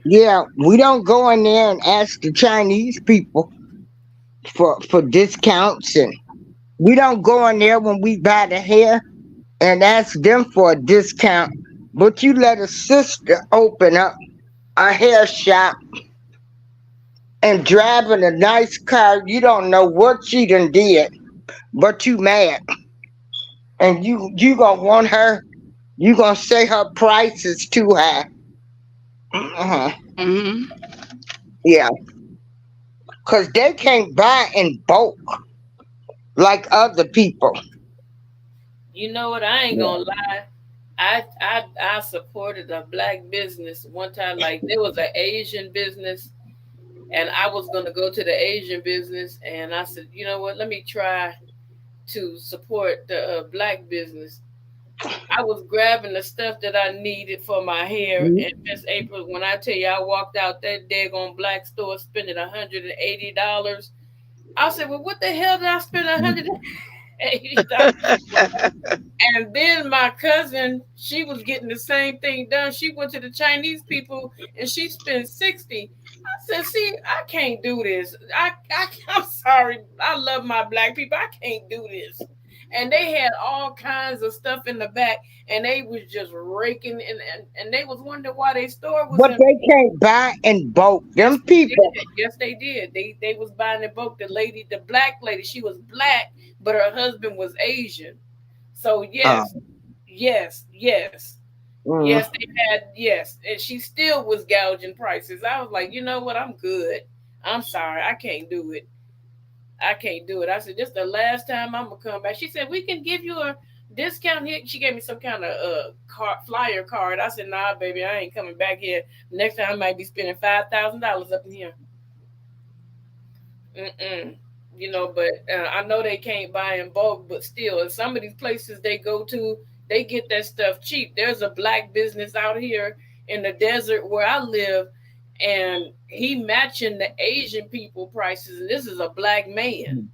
Yeah, we don't go in there and ask the Chinese people for discounts, and we don't go in there when we buy the hair and ask them for a discount. But you let a sister open up a hair shop and driving a nice car, you don't know what she done did, but you mad. And you gonna want her, you gonna say her price is too high. Uh-huh.
Hmm.
Yeah, because they can't buy in bulk like other people.
You know what? I ain't gonna lie. I supported a black business one time. Like there was an Asian business, and I was gonna go to the Asian business, and I said, you know what? Let me try to support the black business. I was grabbing the stuff that I needed for my hair,
Mhm.
and Miss April, when I tell you I walked out that daggone black store spending $180, I said, well, what the hell did I spend $180? And then my cousin, she was getting the same thing done. She went to the Chinese people and she spent 60. I said, see, I can't do this. I'm sorry. I love my black people. I can't do this. And they had all kinds of stuff in the back, and they was just raking, and they was wondering why their store was
But
in.
they can't buy in bulk.
Yes,
Them
they
people.
did. Yes, they did. They was buying the book. The lady, the black lady, she was black, but her husband was Asian. So
Uh,
yes, yes, yes, yes,
mm,
they had yes, and she still was gouging prices. I was like, you know what? I'm good. I'm sorry, I can't do it. I can't do it. I said, this the last time I'm gonna come back. She said, we can give you a discount here. She gave me some kind of flyer card. I said, nah, baby, I ain't coming back here. Next time I might be spending $5,000 up in here. Mm-mm. You know, but I know they can't buy in bulk, but still, in some of these places they go to, they get that stuff cheap. There's a black business out here in the desert where I live, and he matching the Asian people prices, and this is a black man.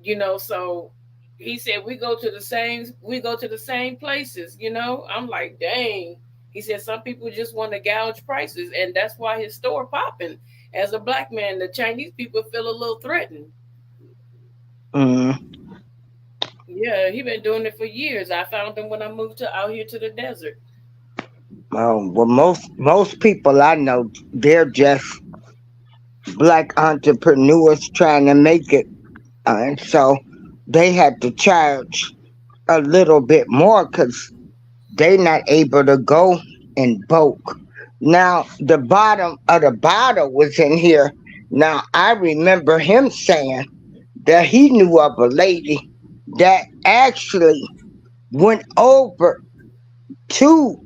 You know, so he said we go to the same places. You know, I'm like, dang. He said some people just want to gouge prices, and that's why his store popping. As a black man, the Chinese people feel a little threatened.
mm.
Yeah, he been doing it for years. I found him when I moved to out here to the desert.
Well, most people I know, they're just black entrepreneurs trying to make it, and so they had to charge a little bit more because they not able to go in bulk. Now the bottom of the bottle was in here. Now I remember him saying that he knew of a lady that actually went over to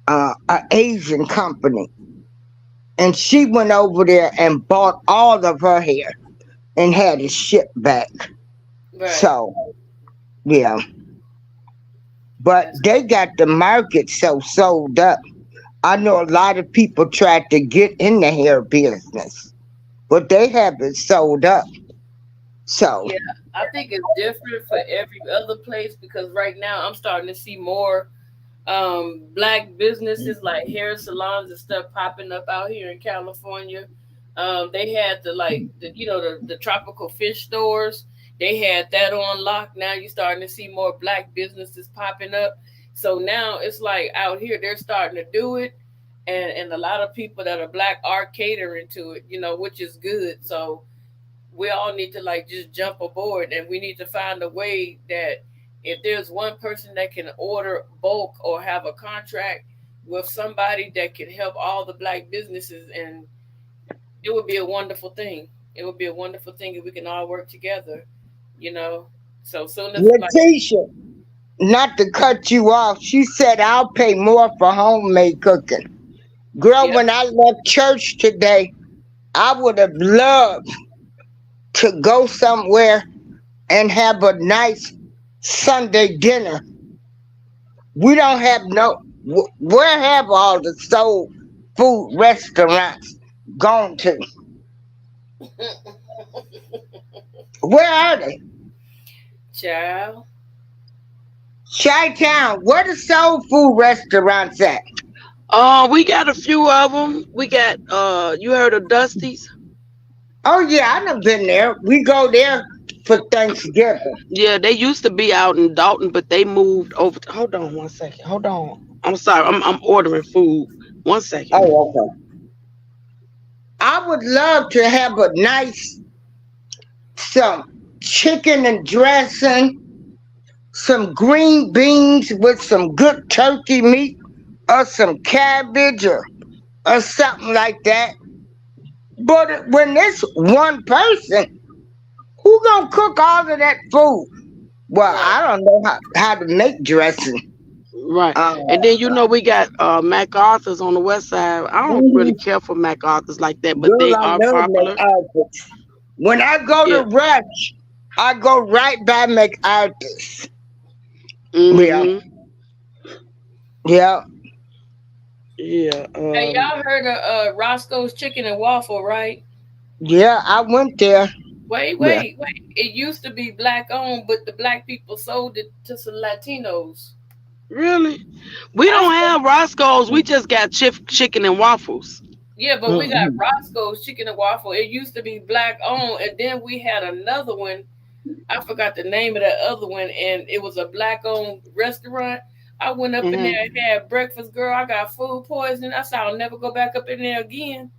an Asian company, and she went over there and bought all of her hair and had it shipped back.
Right.
So yeah, but
That's
they got the market so sold up. I know a lot of people tried to get in the hair business, but they have it sold up. So,
yeah. I think it's different for every other place because right now I'm starting to see more black businesses like hair salons and stuff popping up out here in California. They had the tropical fish stores. They had that on lock. Now you're starting to see more black businesses popping up. So now it's like out here they're starting to do it, and a lot of people that are black are catering to it. Which is good. So we all need to like just jump aboard, and we need to find a way that if there's one person that can order bulk or have a contract with somebody that can help all the black businesses, and it would be a wonderful thing. It would be a wonderful thing if we can all work together, you know. So soon as like
Letitia, not to cut you off, she said, I'll pay more for homemade cooking. Girl,
yeah,
when I left church today, I would have loved to go somewhere and have a nice Sunday dinner. We don't have no, where have all the soul food restaurants gone to? Where are they?
child.
Chi Town, where the soul food restaurants at?
We got a few of them. We got you heard of Dusty's?
Oh yeah, I done been there. We go there for Thanksgiving.
Yeah, they used to be out in Dalton, but they moved over. Hold on one second. Hold on. I'm sorry. I'm ordering food. One second.
Oh, okay. I would love to have a nice some chicken and dressing, some green beans with some good turkey meat, or some cabbage or something like that. But when it's one person, who gonna cook all of that food? Well,
Right.
I don't know how to make dressing.
Right.
Uh,
And then we got MacArthur's on the west side. I don't really
mhm.
care for MacArthur's like that, but
Girl,
they
I
are
love
popular.
McArthur's. When I go
Yeah.
to Rush, I go right by McArthur's. Yeah,
Mhm.
yeah,
Yeah.
Hey, y'all heard of Roscoe's Chicken and Waffle, right?
yeah. I went there.
Wait,
Yeah.
wait, wait. It used to be black owned, but the black people sold it to some Latinos.
Really? We
I
don't
said,
have Roscoe's. We just got chicken and waffles.
yeah, but we got
Mhm.
Roscoe's Chicken and Waffle. It used to be black owned, and then we had another one. I forgot the name of that other one, and it was a black owned restaurant. I went up in there
Mhm.
and had breakfast, girl. I got food poisoning. I said I'll never go back up in there again.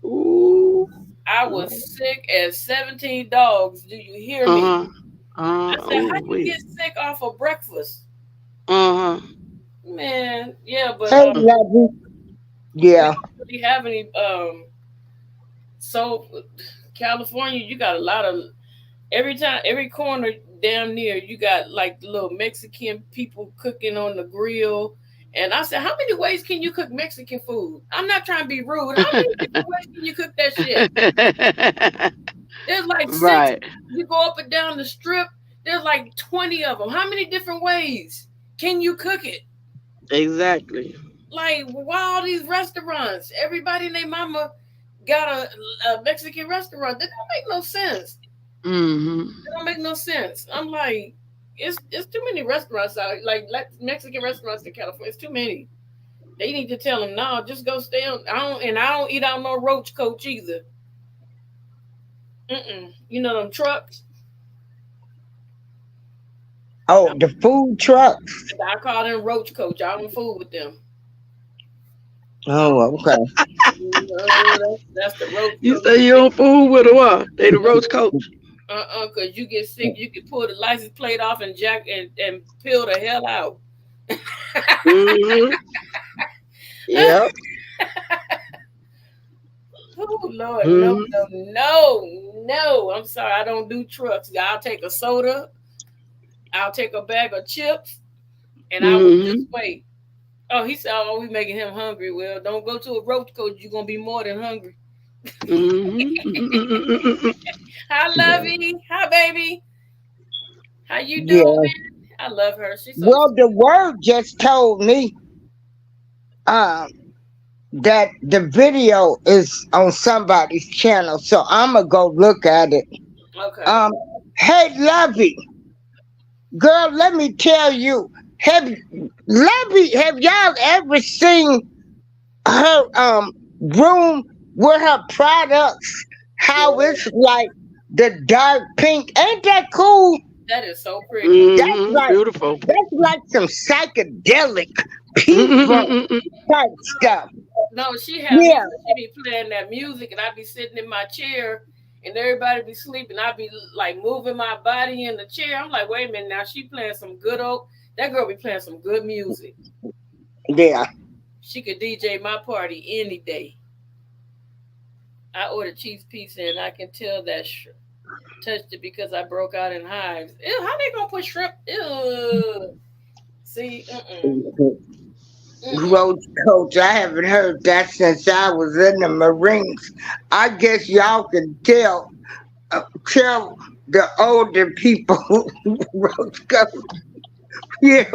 Ooh.
I was sick as 17 dogs. Do you hear
Uh
me?
huh.
I said, how
Ooh.
you
Wait.
get sick off of breakfast?
Uh huh.
Man, yeah, but
Hey, lovey.
we
Yeah,
don't really have any so California, you got a lot of every corner damn near you got like the little Mexican people cooking on the grill. And I said, how many ways can you cook Mexican food? I'm not trying to be rude. How many different ways can you cook that shit? There's like six.
Right.
You go up and down the strip, there's like 20 of them. How many different ways can you cook it?
Exactly.
Like, why all these restaurants? Everybody and their mama got a Mexican restaurant. That don't make no sense.
Mhm.
That don't make no sense. I'm like, it's too many restaurants out. Like Mexican restaurants in California. It's too many. They need to tell them, no, just go stay on. I don't eat out no roach coach either. You know them trucks.
oh, the food trucks.
I call them roach coach. I don't fool with them.
Oh, okay.
That's the roach
You
coach.
say you don't fool with a what? They the roach coach.
Cause you get sick, you can pull the license plate off and and peel the hell out.
Mhm. Yep.
Oh Lord, no,
Mhm.
no, no, no. I'm sorry, I don't do trucks. I'll take a soda, I'll take a bag of chips, and I will just
Mhm.
wait. Oh, he said, "Oh, we making him hungry." Well, don't go to a roach coach. You're gonna be more than hungry.
Mhm.
Hi,
Yeah,
lovey. Hi, baby. How you
yeah.
doing? I I love her. She's so
Well, the word just told me um, that the video is on somebody's channel, so I'm gonna go look at it.
okay.
Um, hey, Lovey, girl, let me tell you, have Lovey, have y'all ever seen her room with her products? How it's like the dark pink? Ain't that cool?
That is so pretty.
That's like
Beautiful.
that's like some psychedelic P-funk type stuff.
No, she have
Yeah,
music. She be playing that music, and I be sitting in my chair, and everybody be sleeping. I be like moving my body in the chair. I'm like, wait a minute, now she playing some good old. That girl be playing some good music.
yeah.
She could DJ my party any day. I ordered cheese pizza, and I can tell that touched it because I broke out in hives. Ew, how they gonna put shrimp? Ew. See, mm-mm.
Roach coach, I haven't heard that since I was in the Marines. I guess y'all can tell the older people. Roach coach, yeah.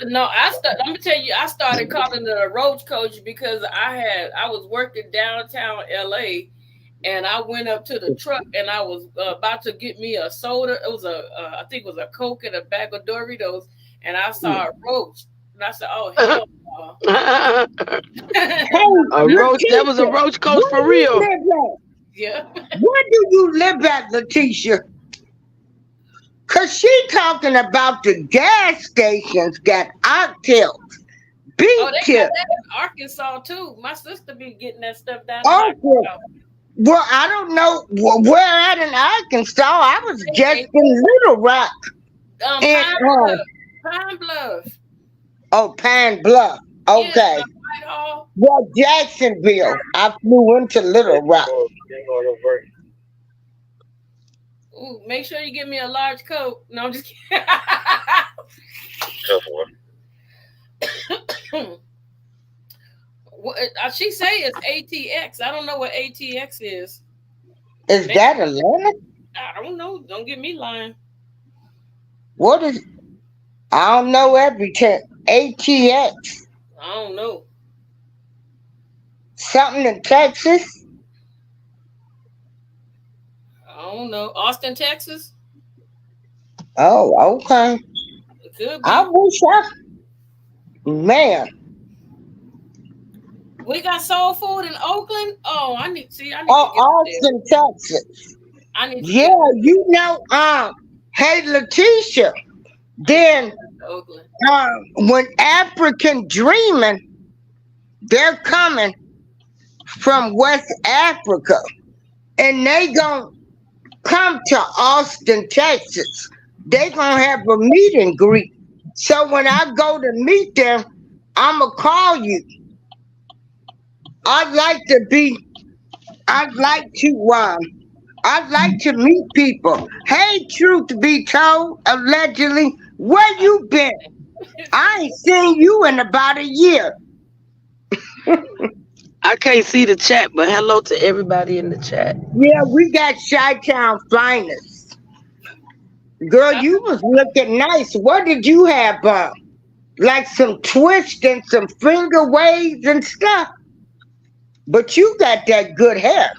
No, let me tell you, I started calling it a roach coach because I was working downtown LA, and I went up to the truck and I was about to get me a soda. It was I think it was a Coke and a bag of Doritos, and I saw a roach, and I said, "Oh hell no!"
Hey,
A roach. That was a
Letitia,
roach coach
where
for
do you
real.
live at?
Yeah.
Where do you live at, Letitia? Cause she talking about the gas stations got oxtails,
Oh,
beef
they got
tips,
that in Arkansas too. My sister be getting that stuff down in
oxtails.
Arkansas.
Well, I don't know where at in Arkansas. I was just in Little Rock and
Pine Bluff. Pine Bluff.
oh, Pine Bluff.
Yeah,
Okay.
Whitehall.
Well, Jacksonville. I flew into Little Rock.
Ooh, make sure you give me a large Coke. No, I'm just kidding. What, she say it's ATX. I don't know what ATX is.
Is
Maybe,
that Atlanta?
I don't know. Don't get me lying.
What is? I don't know everything. ATX.
I don't know.
Something in Texas.
I don't know. Austin, Texas?
Oh, okay.
It could
I
be.
wish man.
We got soul food in Oakland. Oh, I need to
Oh,
get there.
Austin, Texas.
I need to
Yeah,
get
you know. Hey, Letitia. Then,
to Oakland.
when African Dreaming, they're coming from West Africa, and they gonna come to Austin, Texas. They gonna have a meet and greet. So when I go to meet them, I'ma call you. I'd like to be. I'd like to. I'd like to meet people. Hey, truth be told, allegedly, where you been? I ain't seen you in about a year.
I can't see the chat, but hello to everybody in the chat.
Yeah, we got Chi-Town finest. Girl, you was looking nice. What did you have on? Like some twist and some finger waves and stuff. But you got that good hair.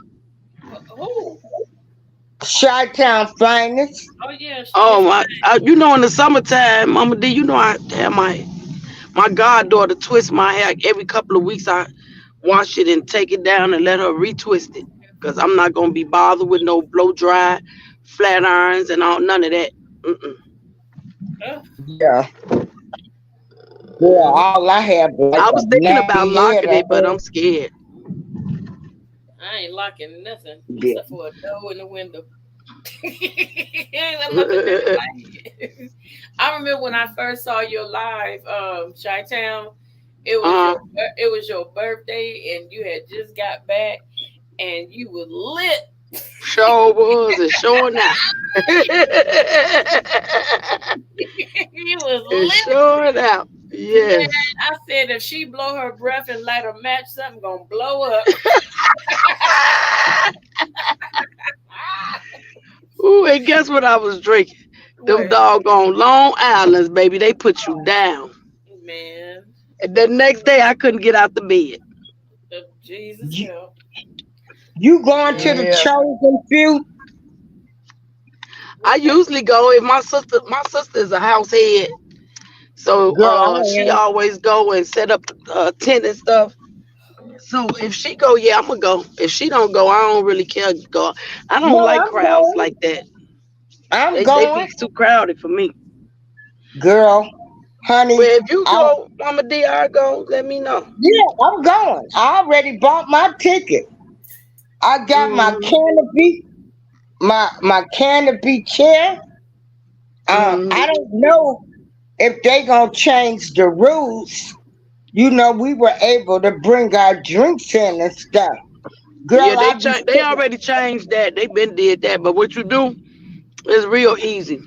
Oh,
Chi-Town finest.
oh yeah.
Oh my! You know, in the summertime, Mama D, you know I have my goddaughter twist my hair every couple of weeks. I wash it and take it down and let her retwist it because I'm not gonna be bothered with no blow dry, flat irons, and all none of that. Mm-mm.
Yeah. Yeah, all I have was
I
like
was
a
thinking about
nappy head.
locking it, but I'm scared.
I ain't locking nothing
Yeah.
except for a door in the window. Ain't nothing like I remember when I first saw your live, Chi-Town. It was your birthday, and you had just got back, and you was lit.
Sure was and sure now.
You was
And
lit.
sure now.
Man,
Yes.
I said if she blow her breath and light a match, something gonna blow up.
Ooh, and guess what I was drinking? Them
Where?
doggone Long Islands, baby, they put you down.
Man,
And the next day, I couldn't get out the bed.
Jesus
You,
help.
you going to the
Yeah.
Yeah,
chosen few?
I
What kind?
usually go if my sister is a house head, so
Girl, I
she
ain't.
always go and set up tent and stuff. So if she go, yeah, I'm gonna go. If she don't go, I don't really care. To go. I don't
No,
like
I'm
crowds
going.
like that.
I'm
They
going.
be too crowded for me.
Girl, honey,
Well, if you
I
go, Mama D, I go. Let me know.
yeah, I'm going. I already bought my ticket. I got my
Hmm.
canopy, my canopy chair. I
Hmm.
don't know if they gonna change the rules. You know, we were able to bring our drinks in and stuff.
Yeah,
Girl, I be
they
sitting.
already changed that. They been did that. But what you do is real easy.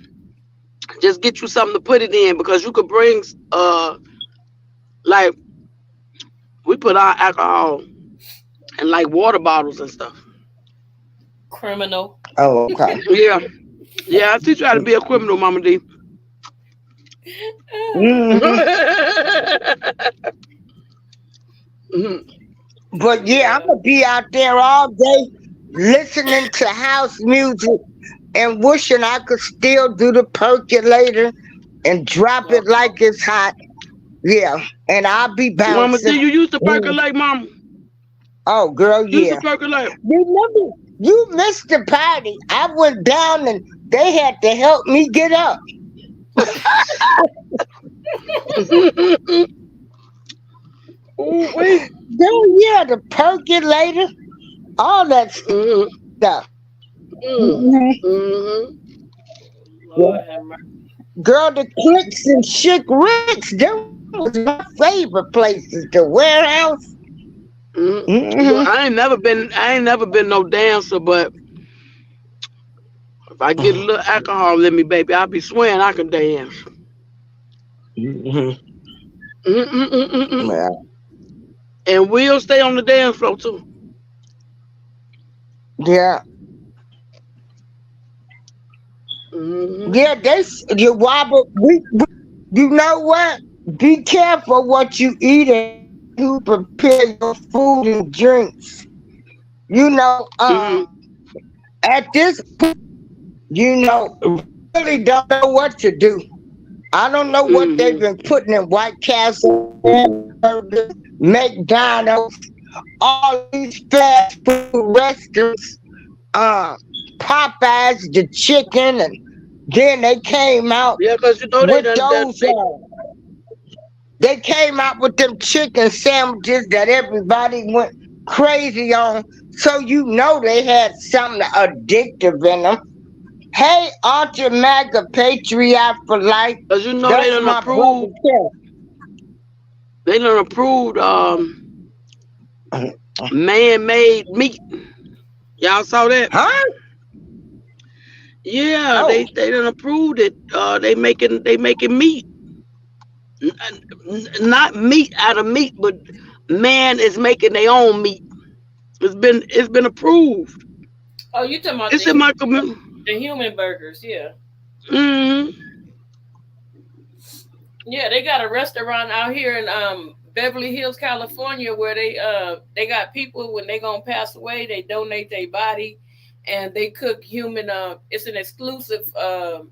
Just get you something to put it in because you could bring like we put our alcohol in like water bottles and stuff.
Criminal.
Oh, okay.
Yeah. Yeah, I teach you how to be a criminal, Mama D.
Hmm.
Mhm.
But yeah, I'm
Yeah.
gonna be out there all day listening to house music and wishing I could still do the percolator and drop it
Okay.
like it's hot. Yeah, and I'll be
Mama D,
bouncing.
you used to
Mm.
percolate, Mama.
Oh, girl,
You used to
yeah.
percolate.
Remember, you missed the party. I went down and they had to help me get up.
Ooh, wait.
Girl, yeah, the percolator, all that
Mm-hmm.
stuff.
Mm.
Mhm.
Mm-hmm.
Yeah.
Lord have mercy.
Girl, the clicks and chick ricks, them was my favorite places. The warehouse.
Mm-hmm.
Hmm.
Look, I ain't never been no dancer, but if I get a little alcohol in me, baby, I'll be swearing I can dance.
Hmm.
Mm-mm-mm-mm-mm.
Well,
And we'll stay on the dance floor too.
yeah.
Mm-hmm.
Yeah, you wobble. You know what? Be careful what you eat and who prepare your food and drinks. You know,
Mm-hmm.
at this point, you know, really don't know what to do. I don't know what they've
Mm-hmm.
been putting in White Castle, hamburgers, McDonald's, all these fast food restaurants, uh, Popeyes, the chicken, and then they came out
Yeah, cause you know they
with
done that.
those. They came out with them chicken sandwiches that everybody went crazy on. So you know they had something addictive in them. Hey, Auntie Maga, Patriot for life.
Cause you know
That's my brother
they done approved
Tim.
man-made meat. Y'all saw that?
Huh?
Yeah,
Oh,
they done approved it. They making meat, not meat out of meat, but man is making their own meat. It's been approved.
Oh, you talking about
It's in my community.
the human burgers? Yeah.
Hmm.
Yeah, they got a restaurant out here in Beverly Hills, California, where they got people when they gonna pass away, they donate their body, and they cook human. It's an exclusive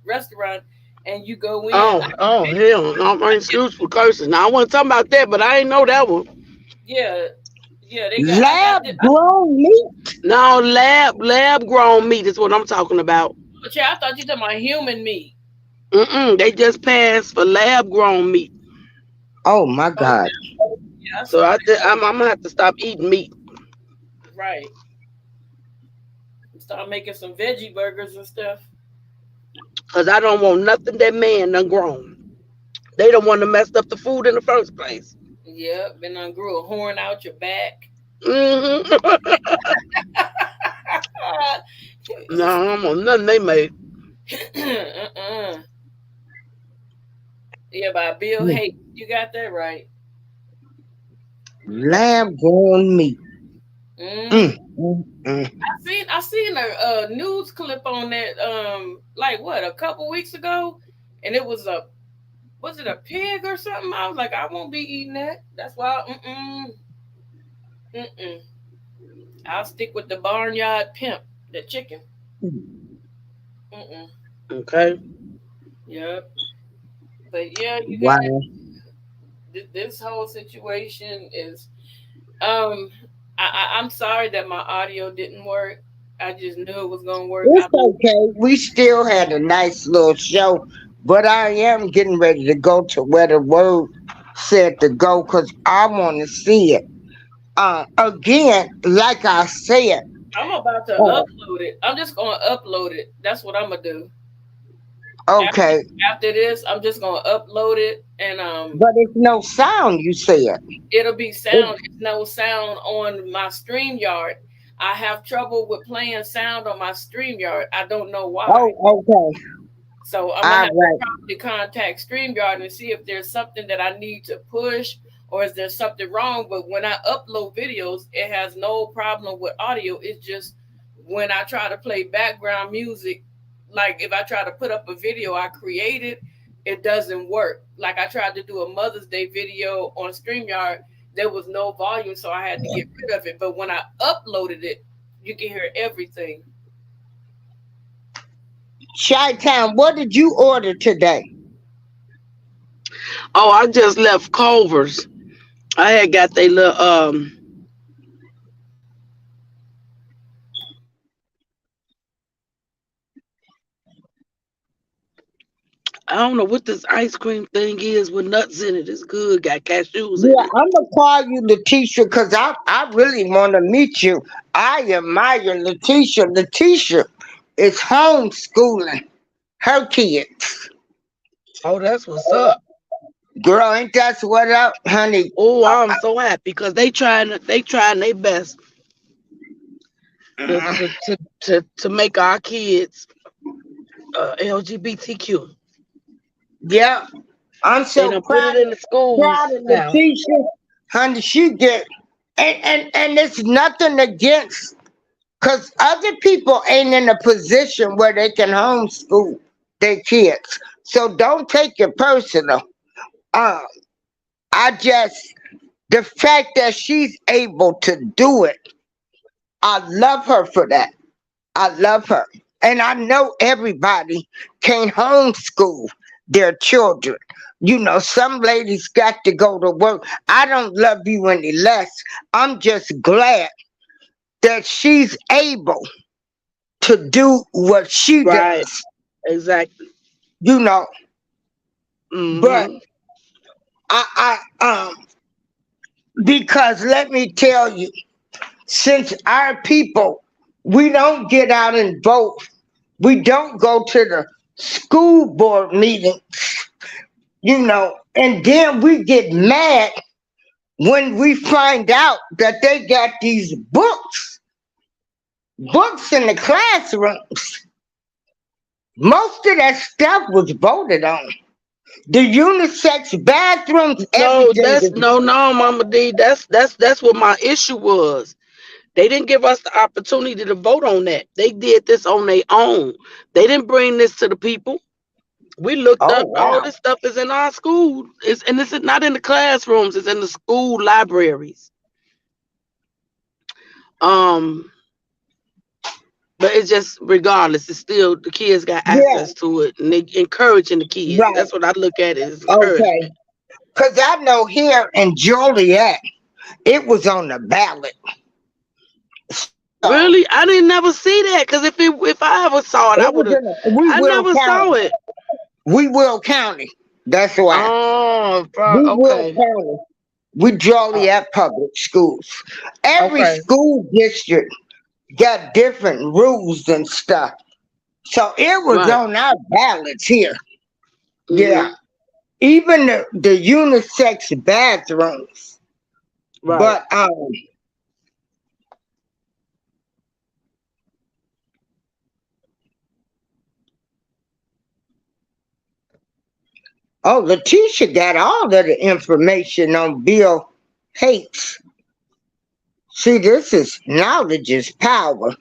restaurant, and you go in.
Oh hell! No, my excuse for cursing. Now I wasn't talking about that, but I ain't know that one.
Yeah, yeah, they got. I got.
lab grown meat.
No, lab grown meat is what I'm talking about.
Yeah, I thought you talking about human meat.
They just passed for lab grown meat.
Oh my
Okay,
God.
yeah, I
So
saw that.
I'm gonna have to stop eating meat
Right, start making some veggie burgers and stuff.
because I don't want nothing that man done grown. They don't want to mess up the food in the first place.
Yeah, been on grew a horn out your back.
Hmm. No, I don't want nothing they made.
uh-uh. Yeah, by Bill Hayes. You got that right.
Lab grown meat.
Mm.
Mm, mm, mm.
I seen a news clip on that like what, a couple weeks ago, and it was a, was it a pig or something? I was like, I won't be eating that. That's why mm-mm. I'll stick with the barnyard pimp, the chicken. Mm-mm.
Okay.
Yep. But yeah, you guys,
Wow.
this whole situation is um I'm sorry that my audio didn't work. I just knew it was gonna work.
It's okay. We still had a nice little show, but I am getting ready to go to where the word said to go because I want to see it. Again, like I said,
I'm about to
uh,
upload it. I'm just gonna upload it. That's what I'm gonna do. After
okay,
after this, I'm just gonna upload it, and
but it's no sound, you said.
it'll be
It,
sound. It's no sound on my StreamYard. I have trouble with playing sound on my StreamYard. I don't know why.
oh, okay.
So I'm gonna
All
have to
right.
probably contact StreamYard and see if there's something that I need to push, or is there something wrong. But when I upload videos, it has no problem with audio. It's just when I try to play background music, like if I try to put up a video I created, it doesn't work. Like I tried to do a Mother's Day video on StreamYard, there was no volume, so I had to get rid of it. But when I uploaded it, you can hear everything.
Chi-Town, what did you order today?
Oh, I just left Culver's. I had got they little I don't know what this ice cream thing is with nuts in it. It's good. Got cashews in
Yeah,
it.
I'm gonna call you Letitia because I really want to meet you. I admire Letitia. Letitia is homeschooling her kids.
Oh, that's what's up.
Girl, ain't that what up, honey?
Oh, I'm so happy because they trying their best to
Uh,
to to to make our kids LGBTQ.
yeah, I'm
They
so
done put it in the
proud
schools
of
now.
Letitia. Honey, she get and it's nothing against because other people ain't in a position where they can homeschool their kids. So don't take it personal. Um, I just the fact that she's able to do it, I love her for that. I love her. And I know everybody can't homeschool their children. You know, some ladies got to go to work. I don't love you any less. I'm just glad that she's able to do what she
Right.
does,
Exactly.
you know. But
Hmm.
I because let me tell you, since our people, we don't get out and vote, we don't go to the school board meeting, you know, and then we get mad when we find out that they got these books in the classrooms. Most of that stuff was voted on. The unisex bathrooms,
No,
everything
that's
is
no, Mama D. That's what my issue was. They didn't give us the opportunity to vote on that. They did this on their own. They didn't bring this to the people. We looked
oh
up all
wow.
this stuff is in our school. And this is not in the classrooms. It's in the school libraries. Um, but it's just regardless. It's still the kids got
Yeah,
access to it, and they encouraging the kids.
right.
That's what I look at it as
Okay.
encouragement.
Cause I know here in Joliet, it was on the ballot. So
Really, I didn't never see that because if I ever saw it, I
it
would
was
have.
in We
I
Will
never saw
County.
it.
We Will County. That's why.
Oh,
We Will
okay,
County. We
uh,
Joliet Public Schools. Every
okay,
school district got different rules and stuff. So it was
right,
on our ballots here. Yeah.
hmm,
Even the unisex bathrooms.
right.
But oh, Letitia got all of the information on Bill Hates. See, this is knowledge is power.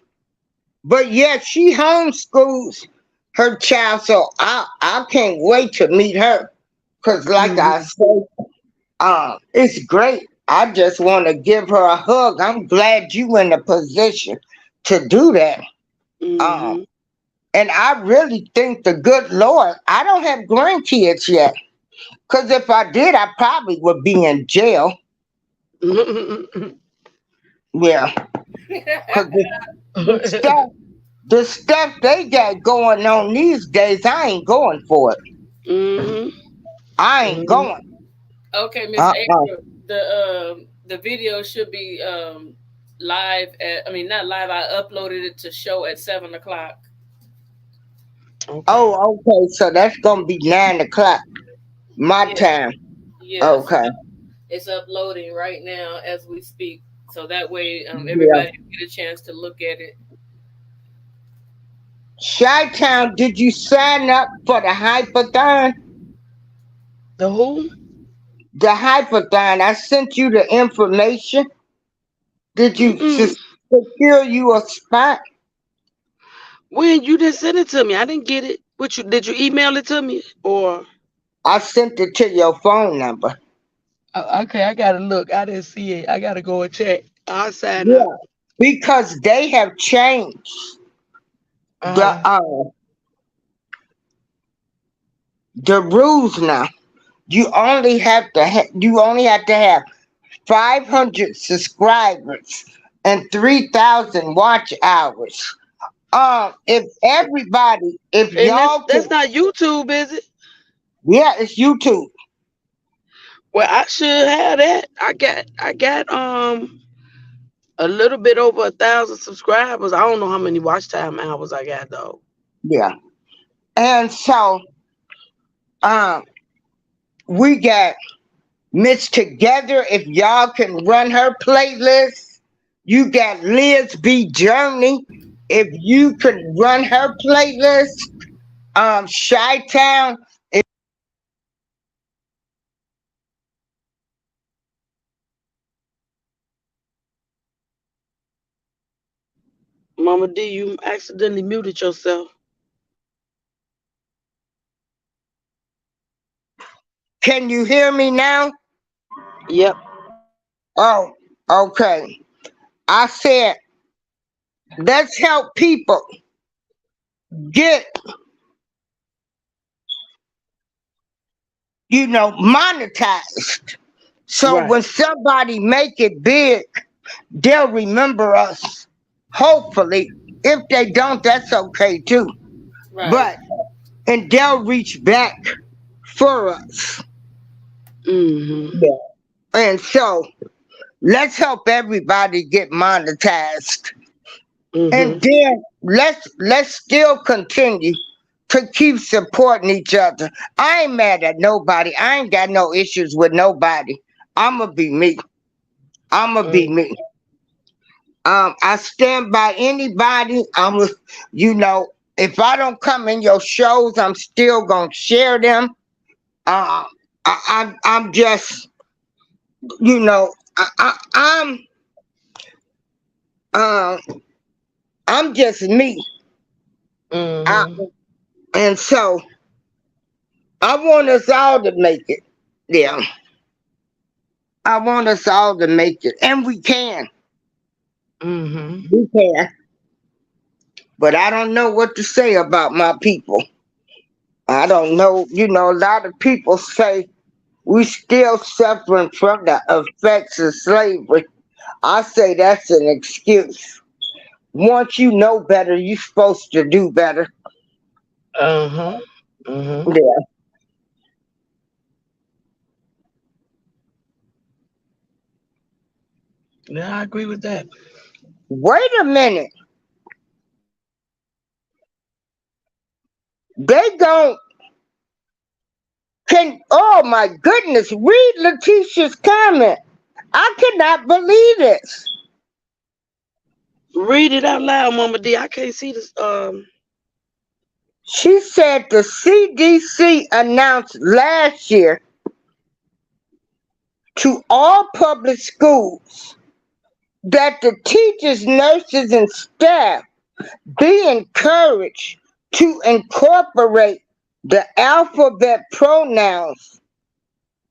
But yet she homeschools her child, so I can't wait to meet her. Cause like I
Mm-hmm.
said, it's great. I just want to give her a hug. I'm glad you in a position to do that. Um,
Mm-hmm.
and I really think the good Lord, I don't have grandkids yet. Cause if I did, I probably would be in jail. Yeah. Cause the stuff, the stuff they got going on these days, I ain't going for it.
Mm-hmm.
I ain't
Mm-hmm.
going.
Okay, Miss
Uh-uh.
April, the video should be live at, I mean, not live. I uploaded it to show at 7 o'clock.
Okay.
Oh, okay. So that's gonna be 9 o'clock my
Yeah,
time.
yeah. So
Okay.
it's uploading right now as we speak. So that way,
Yeah.
everybody will get a chance to look at it.
Chi Town, did you sign up for the hypathon?
The who?
The hypathon. I sent you the information. Did you
Mm-mm.
secure you a spot?
When you didn't send it to me, I didn't get it. What you did? You email it to me or?
I sent it to your phone number.
Okay, I gotta look. I didn't see it. I gotta go and check. I'll sign up.
Yeah. Because they have changed the
Uh-huh.
uh the rules now. You only have to have 500 subscribers and 3,000 watch hours. If
And that's
y'all
that's
can,
not YouTube, is it?
yeah, it's YouTube.
Well, I should have that. I got a little bit over 1,000 subscribers. I don't know how many watch time hours I got though.
Yeah. And so, um, we got Miss Together. If y'all can run her playlist, you got Liz B Journey. If you can run her playlist, Chi Town.
Mama D, you accidentally muted yourself.
Can you hear me now?
Yep.
Oh, okay. I said, let's help people get, monetized. So
Right.
when somebody make it big, they'll remember us. Hopefully. If they don't, that's okay too.
Right.
But, and they'll reach back for us.
Mm-hmm.
Yeah. And so let's help everybody get monetized. And
Mm-hmm.
then let's still continue to keep supporting each other. I ain't mad at nobody. I ain't got no issues with nobody. I'ma be me. I'ma be
Mm-hmm.
me. I stand by anybody. You know, if I don't come in your shows, I'm still gonna share them. Uh, I'm just, you know, uh, I'm just me. I,
Mm-hmm.
and so I want us all to make it. Yeah, I want us all to make it, and we can.
Mm-hmm.
We can. But I don't know what to say about my people. I don't know. A lot of people say we still suffering from the effects of slavery. I say that's an excuse. Once you know better, you're supposed to do better.
Uh-huh. Mm-hmm.
Yeah.
Yeah, I agree with that.
Wait a minute. They gon' can. Oh my goodness! Read Letitia's comment. I cannot believe this.
Read it out loud, Mama D. I can't see this.
She said the CDC announced last year to all public schools that the teachers, nurses, and staff be encouraged to incorporate the alphabet pronouns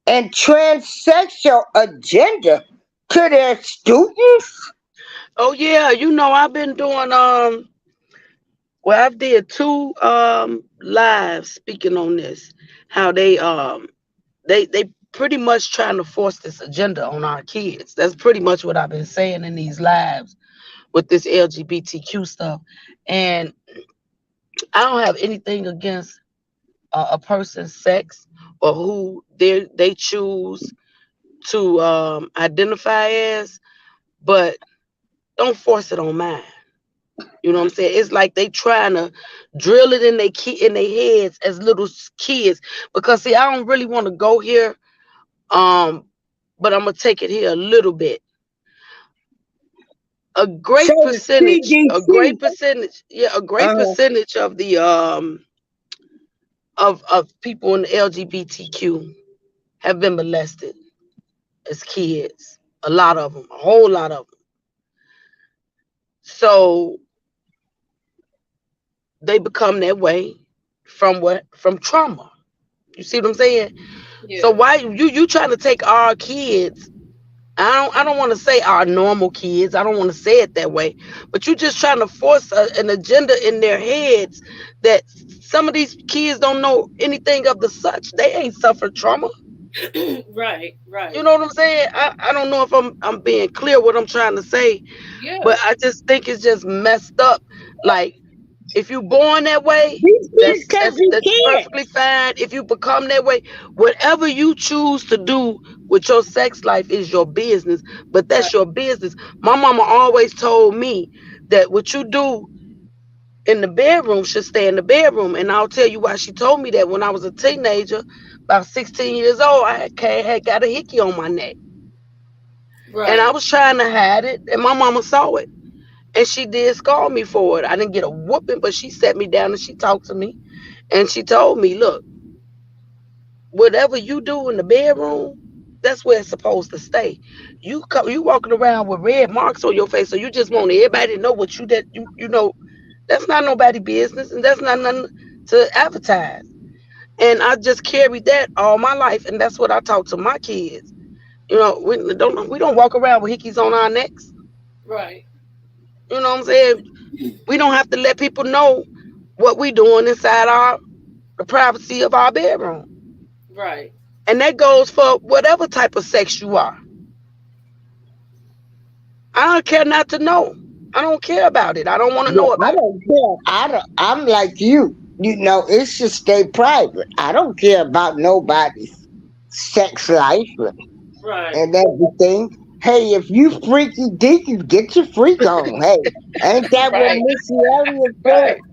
and transsexual agenda to their students?
Oh yeah, I've been doing well, I've did two lives speaking on this. How they pretty much trying to force this agenda on our kids. That's pretty much what I've been saying in these lives with this LGBTQ stuff. And I don't have anything against a person's sex or who they choose to identify as, but don't force it on mine. You know what I'm saying? It's like they trying to drill it in their heads as little kids. Because see, I don't really want to go here, um, but I'm gonna take it here a little bit. A
So
great
the
percentage,
CDC,
a great
uh,
percentage of the of people in the LGBTQ have been molested as kids. A lot of them, a whole lot of them. So they become that way from what? From trauma. You see what I'm saying? So
Yeah.
why you trying to take our kids? I don't want to say our normal kids. I don't want to say it that way. But you just trying to force an agenda in their heads that some of these kids don't know anything of the such. They ain't suffered trauma.
Right,
You
right.
know what I'm saying? I don't know if I'm being clear what I'm trying to say, but
Yes.
I just think it's just messed up. Like if you born that way,
these kids
that's
can
that's
be
that's perfectly
kids.
fine. If you become that way, whatever you choose to do with your sex life is your business. But
Right,
that's your business. My mama always told me that what you do in the bedroom should stay in the bedroom. And I'll tell you why she told me that. When I was a teenager, about 16 years old, had got a hickey on my neck. And I
right,
was trying to hide it, and my mama saw it. And she did scold me for it. I didn't get a whooping, but she sat me down and she talked to me. And she told me, look, whatever you do in the bedroom, that's where it's supposed to stay. You walking around with red marks on your face, so you just want everybody to know what you know. That's not nobody business, and that's not nothing to advertise. And I just carried that all my life, and that's what I taught to my kids. We don't walk around with hickeys on our necks.
right,
You know what I'm saying? We don't have to let people know what we doing inside our the privacy of our bedroom.
right.
And that goes for whatever type of sex you are. I don't care not to know. I don't care about it. I don't want to
Yeah,
know
I
about it.
don't care. I'm like you. It should stay private. I don't care about nobody's sex life
Right.
and everything. Hey, if you freaky deaky, get your freak on. Hey, ain't that what
Right,
Missy Elliott said?
right.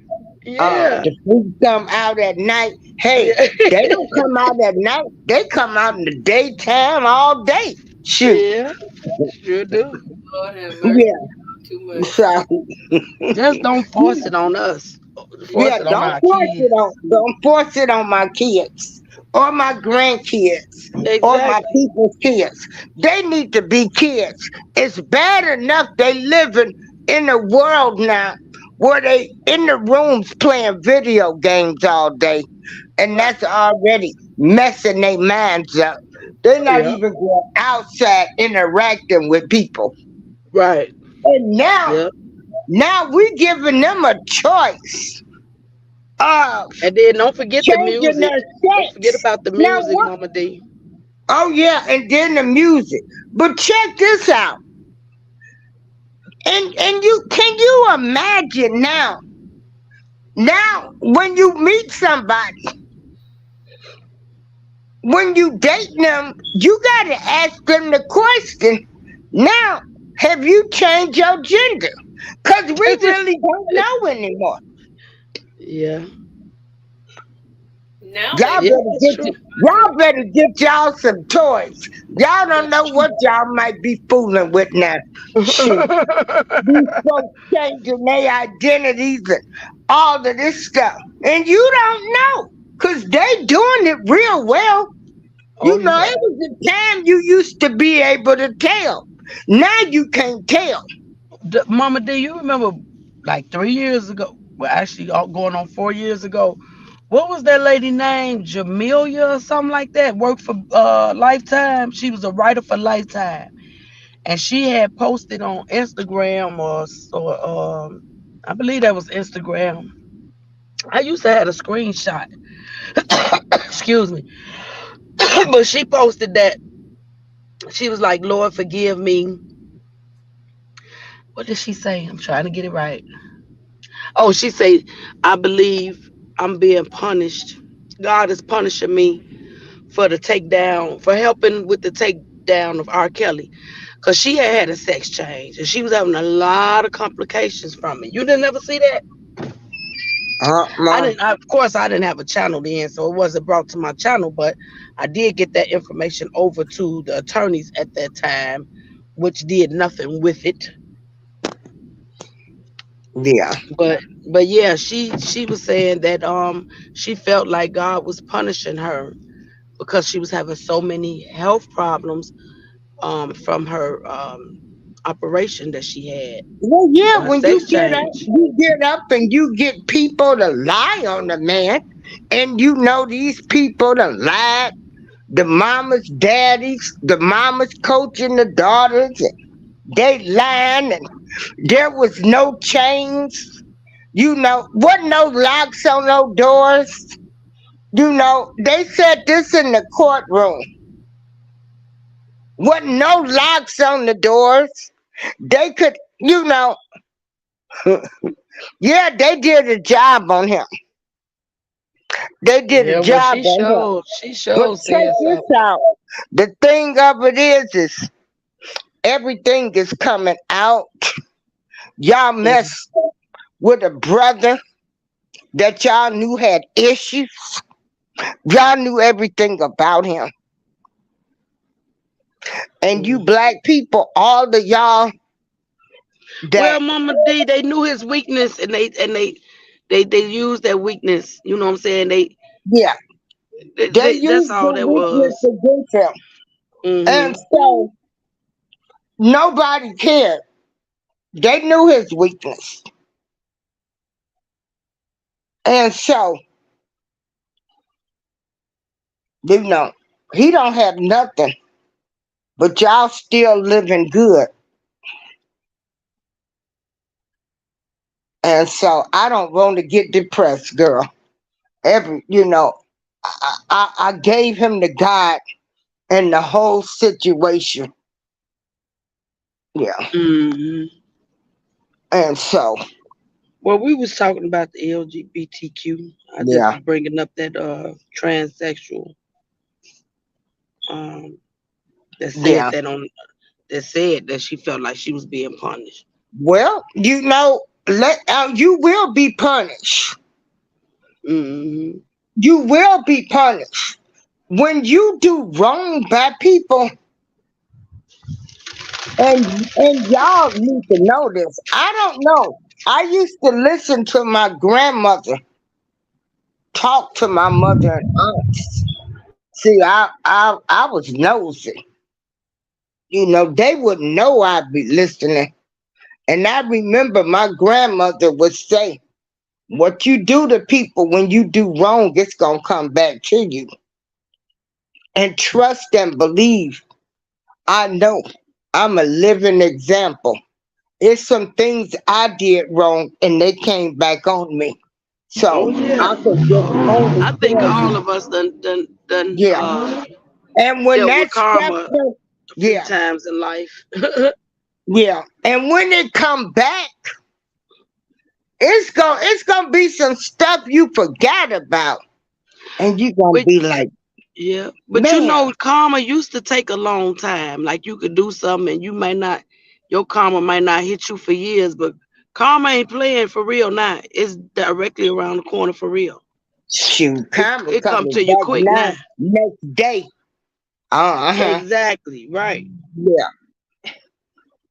Yeah.
The freaks come out at night. Hey,
Yeah.
they don't come out at night. They come out in the daytime all day. Shoot.
Yeah, sure do.
Lord have mercy.
Yeah.
Too much.
So
Just don't force it on us.
yeah,
Force it on our kids.
don't force it on my kids or my grandkids or my
Exactly.
people's kids. They need to be kids. It's bad enough they living in a world now where they in the rooms playing video games all day, and
Right,
that's already messing their minds up. They're not
Yeah.
even going outside interacting with people.
Right.
And
Yeah.
now we giving them a choice of
And then don't forget the
changing
music.
their
Don't forget
sex.
about the
Now
music,
what?
Mama D.
Oh yeah, and then the music. But check this out. And you imagine now? Now when you meet somebody, when you date them, you gotta ask them the question. Now, have you changed your gender? Cause we really don't know anymore.
Yeah.
now
Y'all
they
Yeah,
better
that's
get
true.
y'all better get y'all some toys. Y'all don't know what y'all might be fooling with now. Shoot. These folks changing their identities and all of this stuff. And you don't know. Cause they doing it real well.
Oh
It
yeah.
was a time you used to be able to tell. Now you can't tell.
Mama, do you remember like 3 years ago? Well, actually, going on 4 years ago. What was that lady named? Jamelia or something like that. Worked for Lifetime. She was a writer for Lifetime, and she had posted on Instagram I believe that was Instagram. I used to have a screenshot. Excuse me, but she posted that she was like, "Lord, forgive me." What did she say? I'm trying to get it right. Oh, she said, "I believe I'm being punished. God is punishing me for the takedown, for helping with the takedown of R. Kelly, because she had a sex change and she was having a lot of complications from it. You didn't ever see that? I
Uh-uh.
didn't. Of course, I didn't have a channel then, so it wasn't brought to my channel. But I did get that information over to the attorneys at that time, which did nothing with it.
Yeah.
But yeah, she was saying that she felt like God was punishing her because she was having so many health problems from her operation that she had
Well, yeah,
for her
when
sex change.
you get up and you get people to lie on the man, and you know these people to lie. The mamas, daddies, the mamas coaching the daughters, they lying, and there was no chains. Wasn't no locks on no doors. They said this in the courtroom. Wasn't no locks on the doors. They could, yeah, they did a job on him. They did a
Yeah, well,
job on him.
she
But
showed
check
said
this
something.
out. The thing of it is everything is coming out. Y'all
Mhm.
mess with a brother that y'all knew had issues. Y'all knew everything about him. And you
Mhm.
black people, all the y'all
Well,
that,
Mama D, they knew his weakness, and they used that weakness. You know what I'm saying?
yeah, they
That's
used
all
the
that
weakness
was.
against him. And
Hmm.
so nobody cared. They knew his weakness. And so, you know, he don't have nothing, but y'all still living good. And so I don't want to get depressed, girl. I gave him the God and the whole situation. Yeah.
Hmm.
And so,
Well, we was talking about the LGBTQ. I just
yeah,
was bringing up that transsexual um that said
yeah.
that on that said that she felt like she was being punished.
Well, you will be punished.
Hmm.
You will be punished. When you do wrong by people, and y'all need to know this. I don't know. I used to listen to my grandmother talk to my mother and aunts. See, I was nosy. They wouldn't know I'd be listening. And I remember my grandmother would say, what you do to people when you do wrong, it's going to come back to you. And trust and believe. I know I'm a living example. It's some things I did wrong and they came back on me. So
Oh
I
yeah,
could just only
I think
tell
all
you,
of us done
yeah. And when
dealt with
that stuff
karma
come,
a few
yeah,
times in life.
yeah. And when it come back, it's gonna be some stuff you forgot about. And you gonna
But
be like,
yeah, but you
man,
know, karma used to take a long time. Like you could do something and you might not, your karma might not hit you for years, but karma ain't playing for real now. It's directly around the corner for real.
shoot, karma
It come
coming
to you
back
quick
now,
now.
next day. Uh-huh.
Exactly right.
Yeah.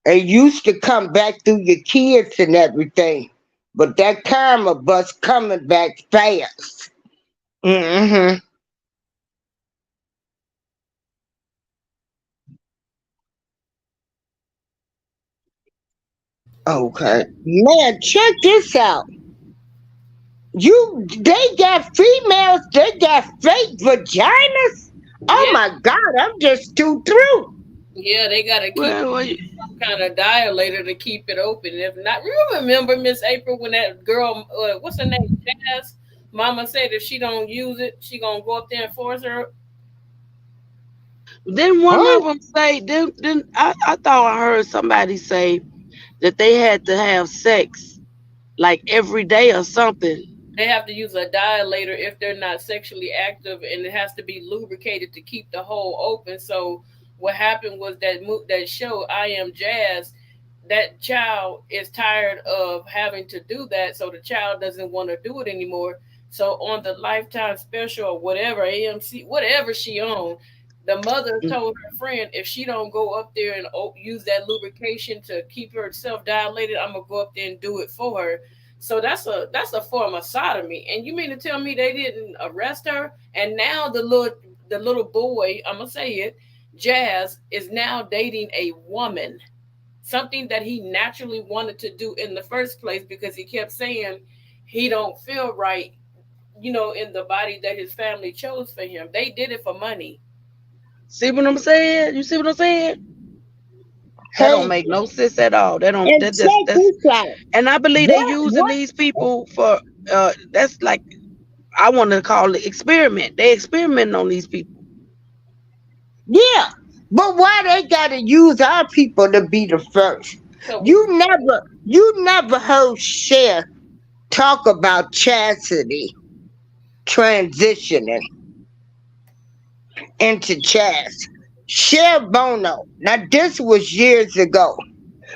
It used to come back through your kids and everything. But that karma bus coming back fast. Hmm. Okay. Man, check this out. They got females, they got fake vaginas. Oh
Yeah,
my God, I'm just too through.
yeah, they gotta keep
Well,
some kind of dilator to keep it open. If not, you remember Miss April when that girl, what's her name, Jazz? Mama said if she don't use it, she gonna go up there and force her.
then one
Huh?
of them say, then I thought I heard somebody say that they had to have sex like every day or something.
They have to use a dilator if they're not sexually active, and it has to be lubricated to keep the hole open. So what happened was that show I Am Jazz, that child is tired of having to do that, so the child doesn't want to do it anymore. So on the Lifetime special or whatever AMC, whatever she owned, the mother told her friend if she don't go up there and use that lubrication to keep herself dilated, I'm gonna go up there and do it for her. So that's a form of sodomy. And you mean to tell me they didn't arrest her? And now the little boy, I'm gonna say it, Jazz, is now dating a woman, something that he naturally wanted to do in the first place because he kept saying he don't feel right, in the body that his family chose for him. They did it for money.
See what I'm saying? You see what I'm saying? That don't
Hey,
make no sense at all. That don't
and
that just
check
that's
this out.
and I believe they using
What?
these people for that's like I want to call it experiment. They experimenting on these people.
Yeah. But why they gotta use our people to be the first?
So
You never heard Cher talk about chastity transitioning into Chaz. Cher Bono. Now this was years ago.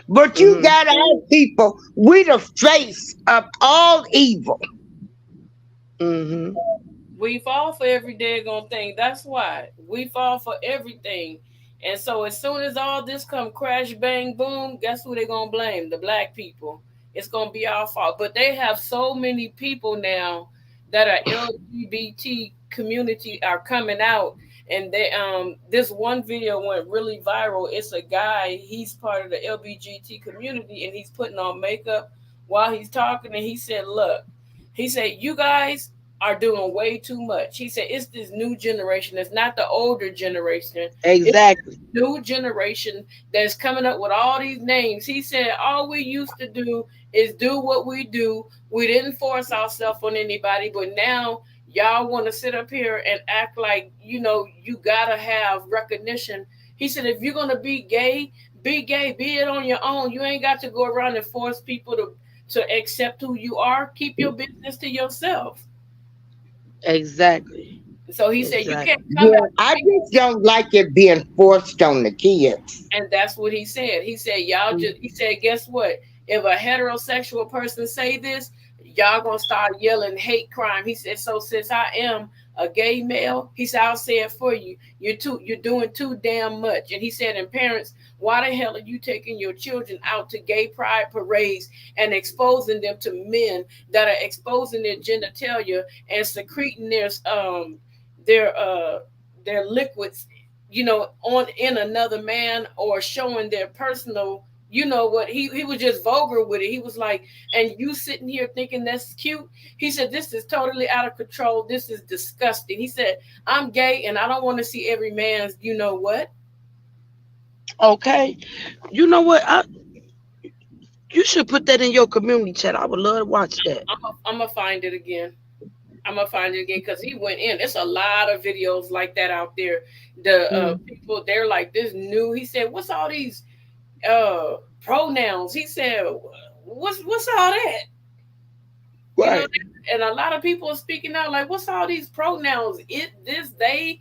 But you
Hmm.
got our people, we the face of all evil.
Hmm.
we fall for every daggone thing. That's why we fall for everything. And so as soon as all this come crash bang boom, guess who they gonna blame? The black people. It's gonna be our fault. But they have so many people now that are LGBT community are coming out, and they this one video went really viral. It's a guy, he's part of the LGBT community, and he's putting on makeup while he's talking, and he said, look, he said, you guys are doing way too much. He said it's this new generation. It's not the older generation. It's
Exactly.
new generation that's coming up with all these names. He said all we used to do is do what we do. We didn't force ourselves on anybody, but now y'all want to sit up here and act like you gotta have recognition. He said if you're gonna be gay, be it on your own. You ain't got to go around and force people to accept who you are. Keep your business to yourself.
Exactly.
So he said, you
Exactly.
can't come
Yeah,
out.
I just don't like it being forced on the kids.
And that's what he said. He said, y'all just, he said, guess what? If a heterosexual person say this, y'all gonna start yelling hate crime. He said, so since I am a gay male, he said, I'll say it for you. You're doing too damn much. And he said, and parents, why the hell are you taking your children out to gay pride parades and exposing them to men that are exposing their genitalia and secreting their their liquids, on in another man, or showing their personal, what he was just vulgar with it. He was like, and you sitting here thinking that's cute. He said this is totally out of control. This is disgusting. He said I'm gay and I don't want to see every man's, what.
Okay. You know what? You should put that in your community chat. I would love to watch that.
I'm gonna find it again. I'm gonna find it again because he went in. It's a lot of videos like that out there. The
Mm.
people, they're like this new. He said, "What's all these pronouns?" He said, "What's all that?" You know,
Right.
and a lot of people are speaking out like, "What's all these pronouns? It, this, they."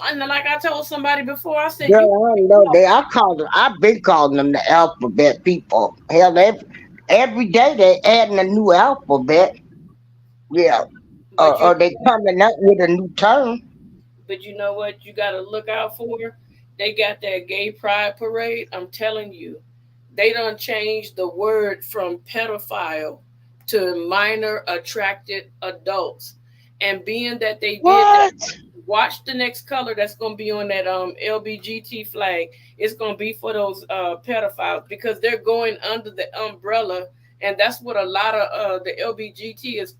And like I told somebody before, I said, "You."
Girl, I know they. I've been calling them the alphabet people. Hell, every day they adding a new alphabet. Yeah,
But
or they coming up with a new term.
you know what? You got to look out for. They got that gay pride parade. I'm telling you, they done changed the word from pedophile to minor attracted adults. And being that they did that,
What?
Watch the next color that's gonna be on that LBGT flag. It's gonna be for those pedophiles because they're going under the umbrella, and that's what a lot of the LBGT is.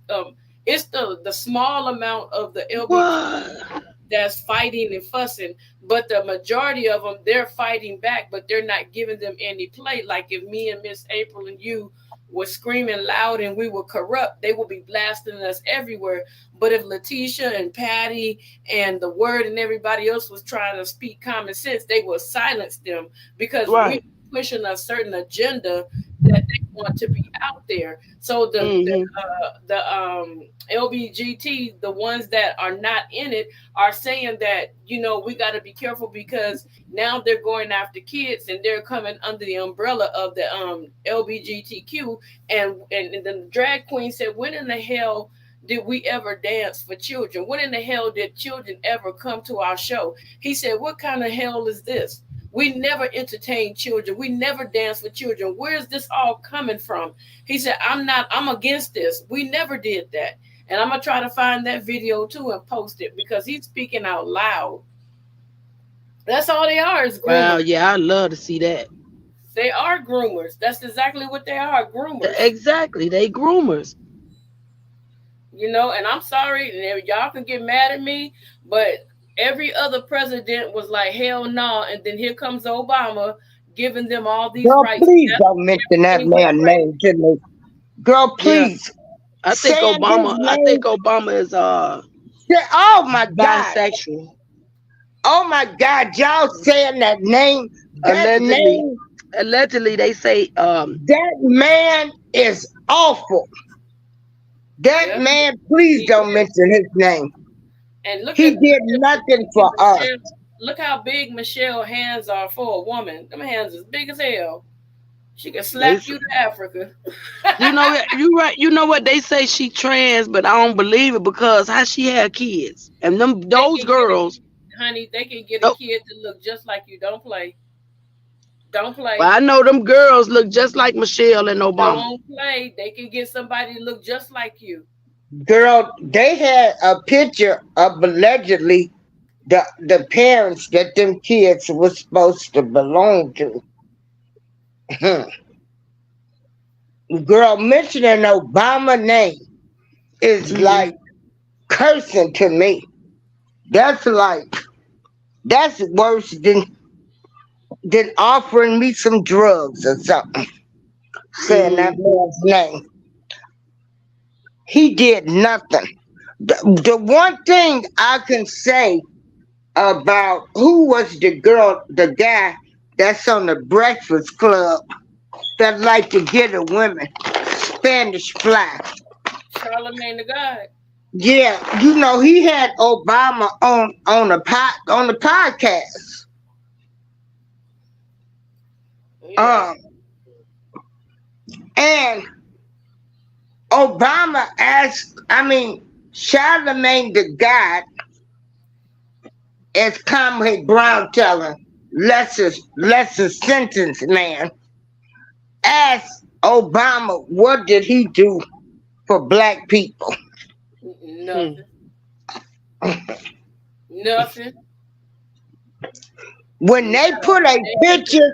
It's the small amount of the LBGT
What?
that's fighting and fussing, but the majority of them they're fighting back, but they're not giving them any play. Like if me and Miss April and you were screaming loud and we were corrupt, they would be blasting us everywhere. But if Letitia and Patty and the Word and everybody else was trying to speak common sense, they would silence them because we
Right.
pushing a certain agenda that they want to be out there. So
Hmm.
the LBGT, the ones that are not in it, are saying that we got to be careful because now they're going after kids and they're coming under the umbrella of the LBGTQ. And the drag queen said, when in the hell did we ever dance for children? When in the hell did children ever come to our show? He said, what kind of hell is this? We never entertain children. We never dance with children. Where is this all coming from? He said, I'm against this. We never did that. And I'm going to try to find that video too and post it because he's speaking out loud. That's all they are is
Wow.
groomers.
Yeah, I love to see that.
They are groomers. That's exactly what they are, groomers.
Exactly. They groomers.
And I'm sorry, and y'all can get mad at me, but every other president was like, hell no. And then here comes Obama giving them all these
Girl,
rights.
please don't mention that
Everything went
man's
crazy.
name to me. Girl,
Yeah.
please.
I think
Saying his
Obama. I think
name.
Obama is
Oh my God.
bisexual.
Oh my God. Y'all saying that name. That
Allegedly.
name.
Allegedly, they say
That man is awful. That
Yep.
man, please
He
don't
is.
mention his name.
And
He did nothing for us.
Look how big Michelle hands are for a woman. Them hands is big as hell. She can
they.
slap you to Africa.
You know what? You right. You know what they say she trans, but I don't believe it because how she had kids and them
They
those
can get a
girls.
honey, they can get a
Oh,
kid to look just like you. Don't play. Don't
well,
play.
I know them girls look just like Michelle and Obama.
Don't play. They can get somebody to look just like you.
Girl, they had a picture of allegedly the parents that them kids were supposed to belong to. Girl, mentioning Obama name is
Hmm.
like cursing to me. That's like that's worse than offering me some drugs or something. Saying that
Hmm.
man's name. He did nothing. The one thing I can say about who was the guy that's on the Breakfast Club that like to get a women, Spanish Fly.
Charlemagne the God.
Yeah, he had Obama on the podcast.
Yeah.
Um, and Obama asked, Charlemagne the God, as Comrade Brown telling lesser sentence man, asked Obama what did he do for black people.
Nothing. Nothing.
When they
No.
put a picture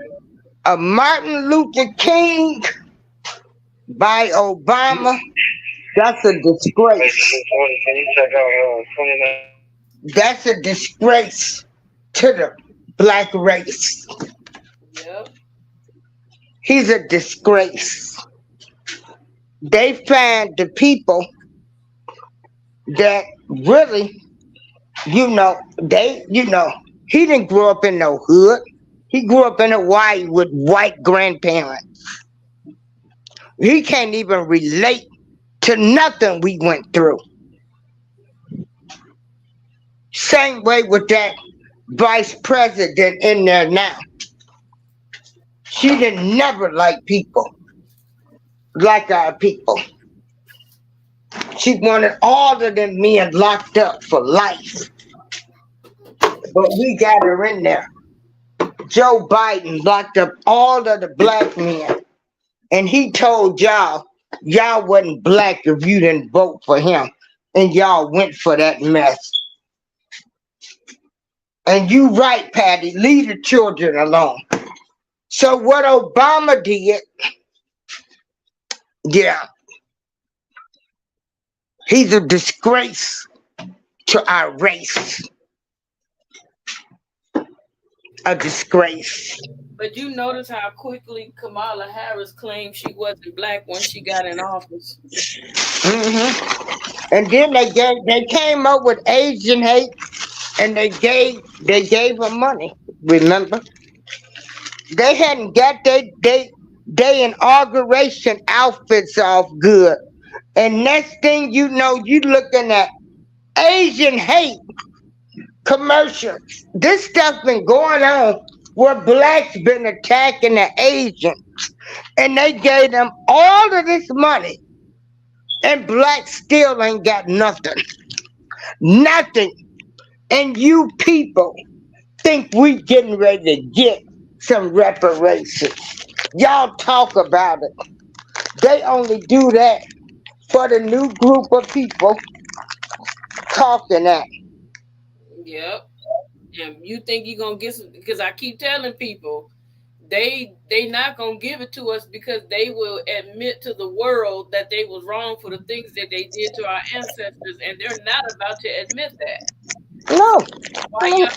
of Martin Luther King by Obama, that's a disgrace. That's a disgrace to the black race.
Yep.
He's a disgrace. They find the people that really, he didn't grow up in no hood. He grew up in Hawaii with white grandparents. He can't even relate to nothing we went through. Same way with that vice president in there now. She didn't never like people like our people. She wanted all of them men locked up for life. But we got her in there. Joe Biden locked up all of the black men. And he told y'all wasn't black if you didn't vote for him. And y'all went for that mess. And you right, Patty, leave the children alone. So what Obama did, yeah, he's a disgrace to our race. A disgrace.
But you notice how quickly Kamala Harris claimed she wasn't black once she got in office.
And then they came up with Asian hate, and they gave her money. Remember, they hadn't got they inauguration outfits off good, and next thing you know, you looking at Asian hate commercials. This stuff been going on where blacks been attacking the Asians, and they gave them all of this money, and blacks still ain't got nothing, nothing. And you people think we getting ready to get some reparations. Y'all talk about it. They only do that for the new group of people talking that.
Yep. And you think you're gonna get some, because I keep telling people they not gonna give it to us because they will admit to the world that they was wrong for the things that they did to our ancestors, and they're not about to admit that.
No.
Why y'all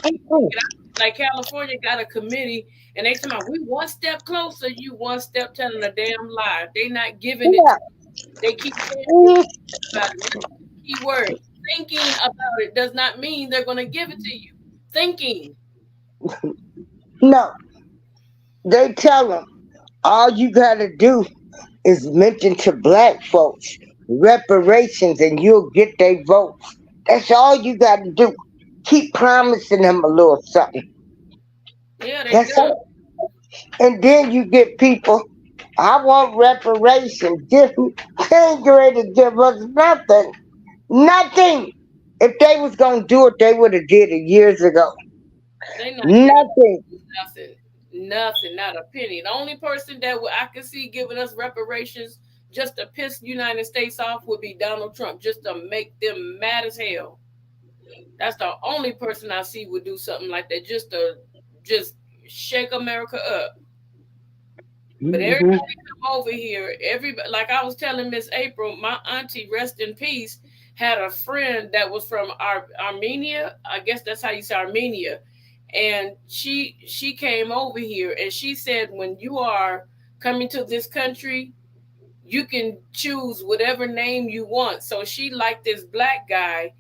like California got a committee and they come out, we one step closer, you one step telling a damn lie. They not giving it to
Yeah.
you. They keep saying
Mm,
about it. Key word. Thinking about it does not mean they're gonna give it to you. Thinking.
no. They tell them all you gotta do is mention to black folks reparations and you'll get their votes. That's all you gotta do. Keep promising them a little something.
Yeah, they
That's
good.
all. And then you get people, I want reparations. They ain't ready to give us nothing. Nothing. If they was gonna do it, they would have did it years ago.
They not giving
Nothing.
nothing. Nothing, not a penny. The only person that I can see giving us reparations just to piss the United States off would be Donald Trump, just to make them mad as hell. That's the only person I see would do something like that, just to just shake America up. But
Hmm.
everybody come over here. Everybody, like I was telling Miss April, my auntie, rest in peace, had a friend that was from Armenia. I guess that's how you say Armenia. And she came over here and she said, when you are coming to this country, you can choose whatever name you want. So she liked this black guy,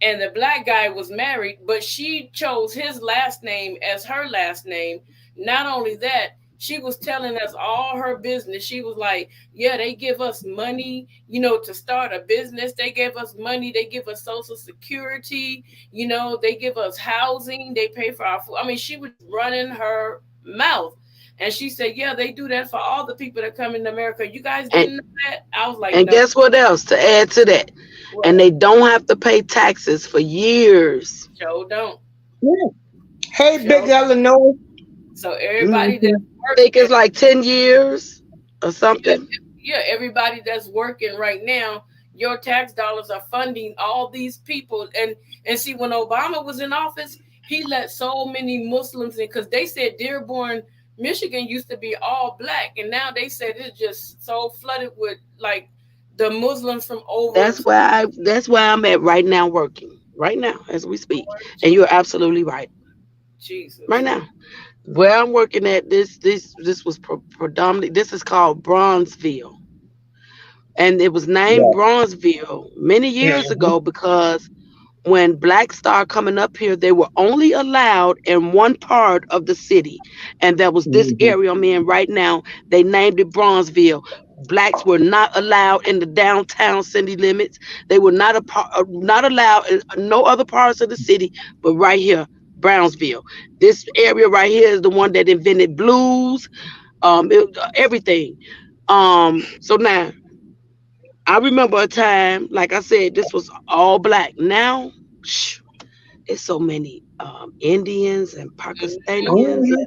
and the black guy was married, but she chose his last name as her last name. Not only that, she was telling us all her business. She was like, yeah, they give us money, to start a business. They give us money. They give us social security. They give us housing. They pay for our food. I mean, she was running her mouth. And she said, yeah, they do that for all the people that come into America. You guys
And
didn't know that? I was like,
and
no.
guess what else to add to that? And
What?
they don't have to pay taxes for years.
Show don't.
Yeah. Hey, Big
Show.
Illinois.
So everybody that's
Hmm.
I think
working,
it's like 10 years or
yeah,
something.
yeah, everybody that's working right now, your tax dollars are funding all these people. And see, when Obama was in office, he let so many Muslims in because they said Dearborn, Michigan used to be all black, and now they said it's just so flooded with like the Muslims from over.
That's where I'm at right now working. Right now as we speak.
Lord
And you're
Jesus,
absolutely right. Right
Jesus.
now. Where I'm working at, this was predominantly, this is called Bronzeville, and it was named
Yeah.
Bronzeville many years
Hmm.
ago because when blacks started coming up here, they were only allowed in one part of the city, and that was this
Hmm.
area I'm in right now. They named it Bronzeville. Blacks were not allowed in the downtown city limits. They were not allowed in no other parts of the city, but right here, Brownsville. This area right here is the one that invented blues, everything. So now I remember a time, like I said, this was all black. Now, shh, it's so many Indians and Pakistanians.
Hmm.
Hmm.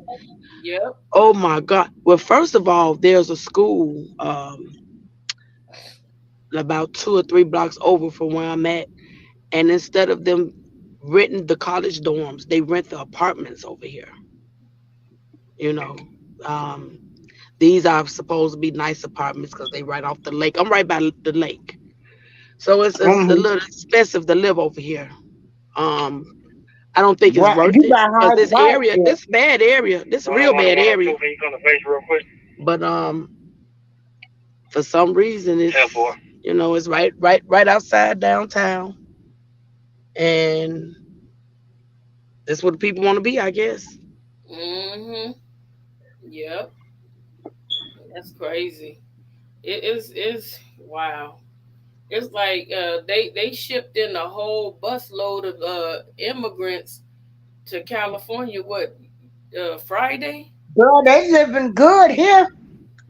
Yep.
Oh my God. Well, first of all, there's a school about 2 or 3 blocks over from where I'm at. And instead of them renting the college dorms. They rent the apartments over here. You know, um, these are supposed to be nice apartments because they right off the lake. I'm right by the lake, so it's a
Mm-hmm.
little expensive to live over here. Um, I don't think it's
Well,
worth
you
it
got
because
hard
this
right
area,
there.
this bad area, this real bad area. But for some reason, it's right outside downtown, and that's what the people want to be, I guess.
Mm-hmm. Yep. That's crazy. It is wow. It's like they shipped in a whole busload of immigrants to California. What Friday?
Girl, they living good here.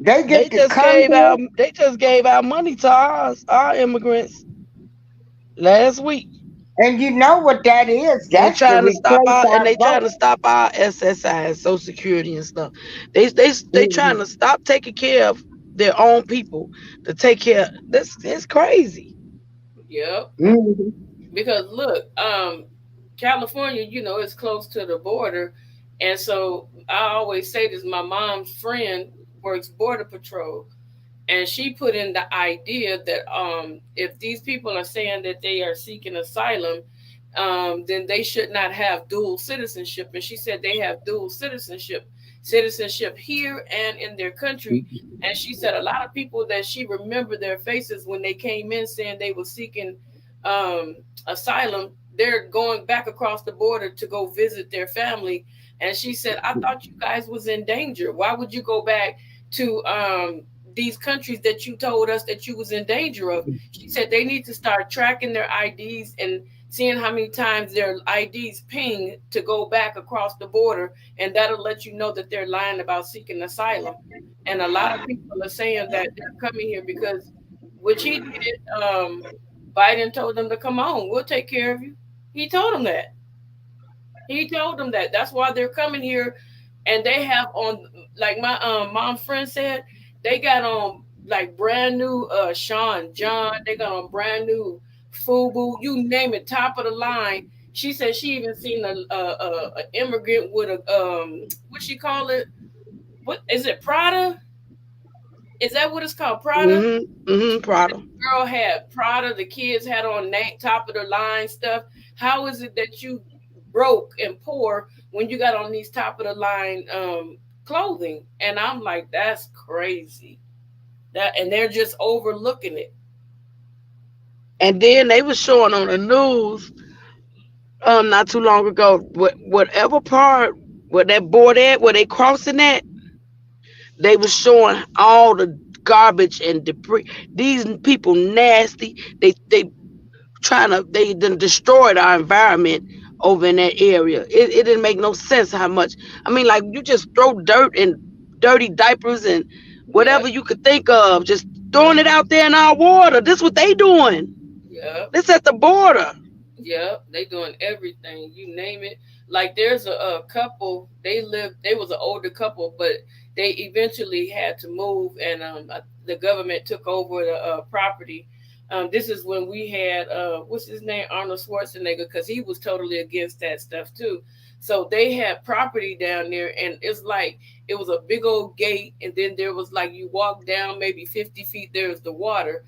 They
They
get to
just
come
gave
here.
out they just gave out money to our immigrants last week.
And you know what that is?
And
That's to replace our
they trying
vote.
to stop our SSI and Social Security and stuff. They trying
Mhm.
to stop taking care of their own people to take care. This is crazy.
Yep.
Mhm.
Because look, California, is close to the border, and so I always say this. My mom's friend works border patrol, and she put in the idea that if these people are saying that they are seeking asylum, then they should not have dual citizenship. And she said they have dual citizenship here and in their country. And she said a lot of people that she remembered their faces when they came in saying they were seeking um, asylum, they're going back across the border to go visit their family. And she said, I thought you guys was in danger. Why would you go back to these countries that you told us that you was in danger of? She said they need to start tracking their IDs and seeing how many times their IDs ping to go back across the border, and that'll let you know that they're lying about seeking asylum. And a lot of people are saying that they're coming here because, which he did, Biden told them to come on, we'll take care of you. He told them that. He told them that. That's why they're coming here, and they have on, like my mom friend said, they got on like brand new Sean John. They got on brand new Fubu. You name it, top of the line. She said she even seen a immigrant with a what she call it? What is it? Prada? Is that what it's called? Prada?
Prada.
Girl had Prada. The kids had on top of the line stuff. How is it that you broke and poor when you got on these top of the line clothing? And I'm like, that's crazy. That and they're just overlooking it.
And then they was showing on the news not too long ago, whatever part where that board at, where they crossing at, they was showing all the garbage and debris. These people nasty. They done destroyed our environment over in that area. It didn't make no sense how much. I mean, like you just throw dirt and dirty diapers and
Yep,
whatever you could think of, just throwing it out there in our water. This what they doing.
yep.
This at the border.
Yeah, they doing everything. You name it. Like there's a couple. They was an older couple, but they eventually had to move, and the government took over the property. This is when we had what's his name, Arnold Schwarzenegger, because he was totally against that stuff too. So they had property down there, and it's like it was a big old gate, and then there was like you walk down maybe 50 feet. There's the water.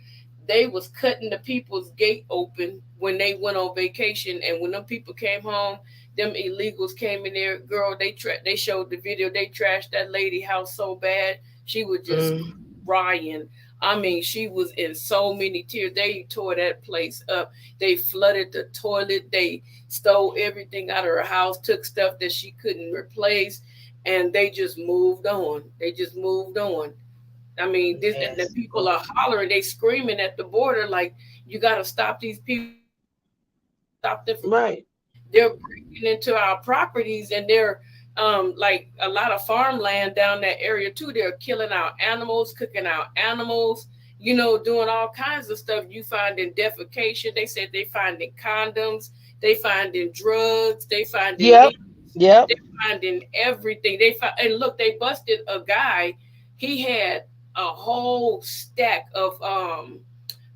They was cutting the people's gate open when they went on vacation, and when them people came home, them illegals came in there. Girl, they showed the video. They trashed that lady house so bad she was just
Mm.
crying. I mean, she was in so many tears. They tore that place up. They flooded the toilet. They stole everything out of her house, took stuff that she couldn't replace, and they just moved on. They just moved on. I mean, this and the
Yes.
people are hollering, they screaming at the border like, "You got to stop these people from coming in. You got to stop them from coming."
Right.
They're breaking into our properties, and they're like a lot of farmland down that area too. They're killing our animals, cooking our animals. Doing all kinds of stuff. You find in defecation. They said they find in condoms. They find in drugs. They find in
Yep.
needles.
Yep.
They find in everything. They find, and look, they busted a guy. He had a whole stack of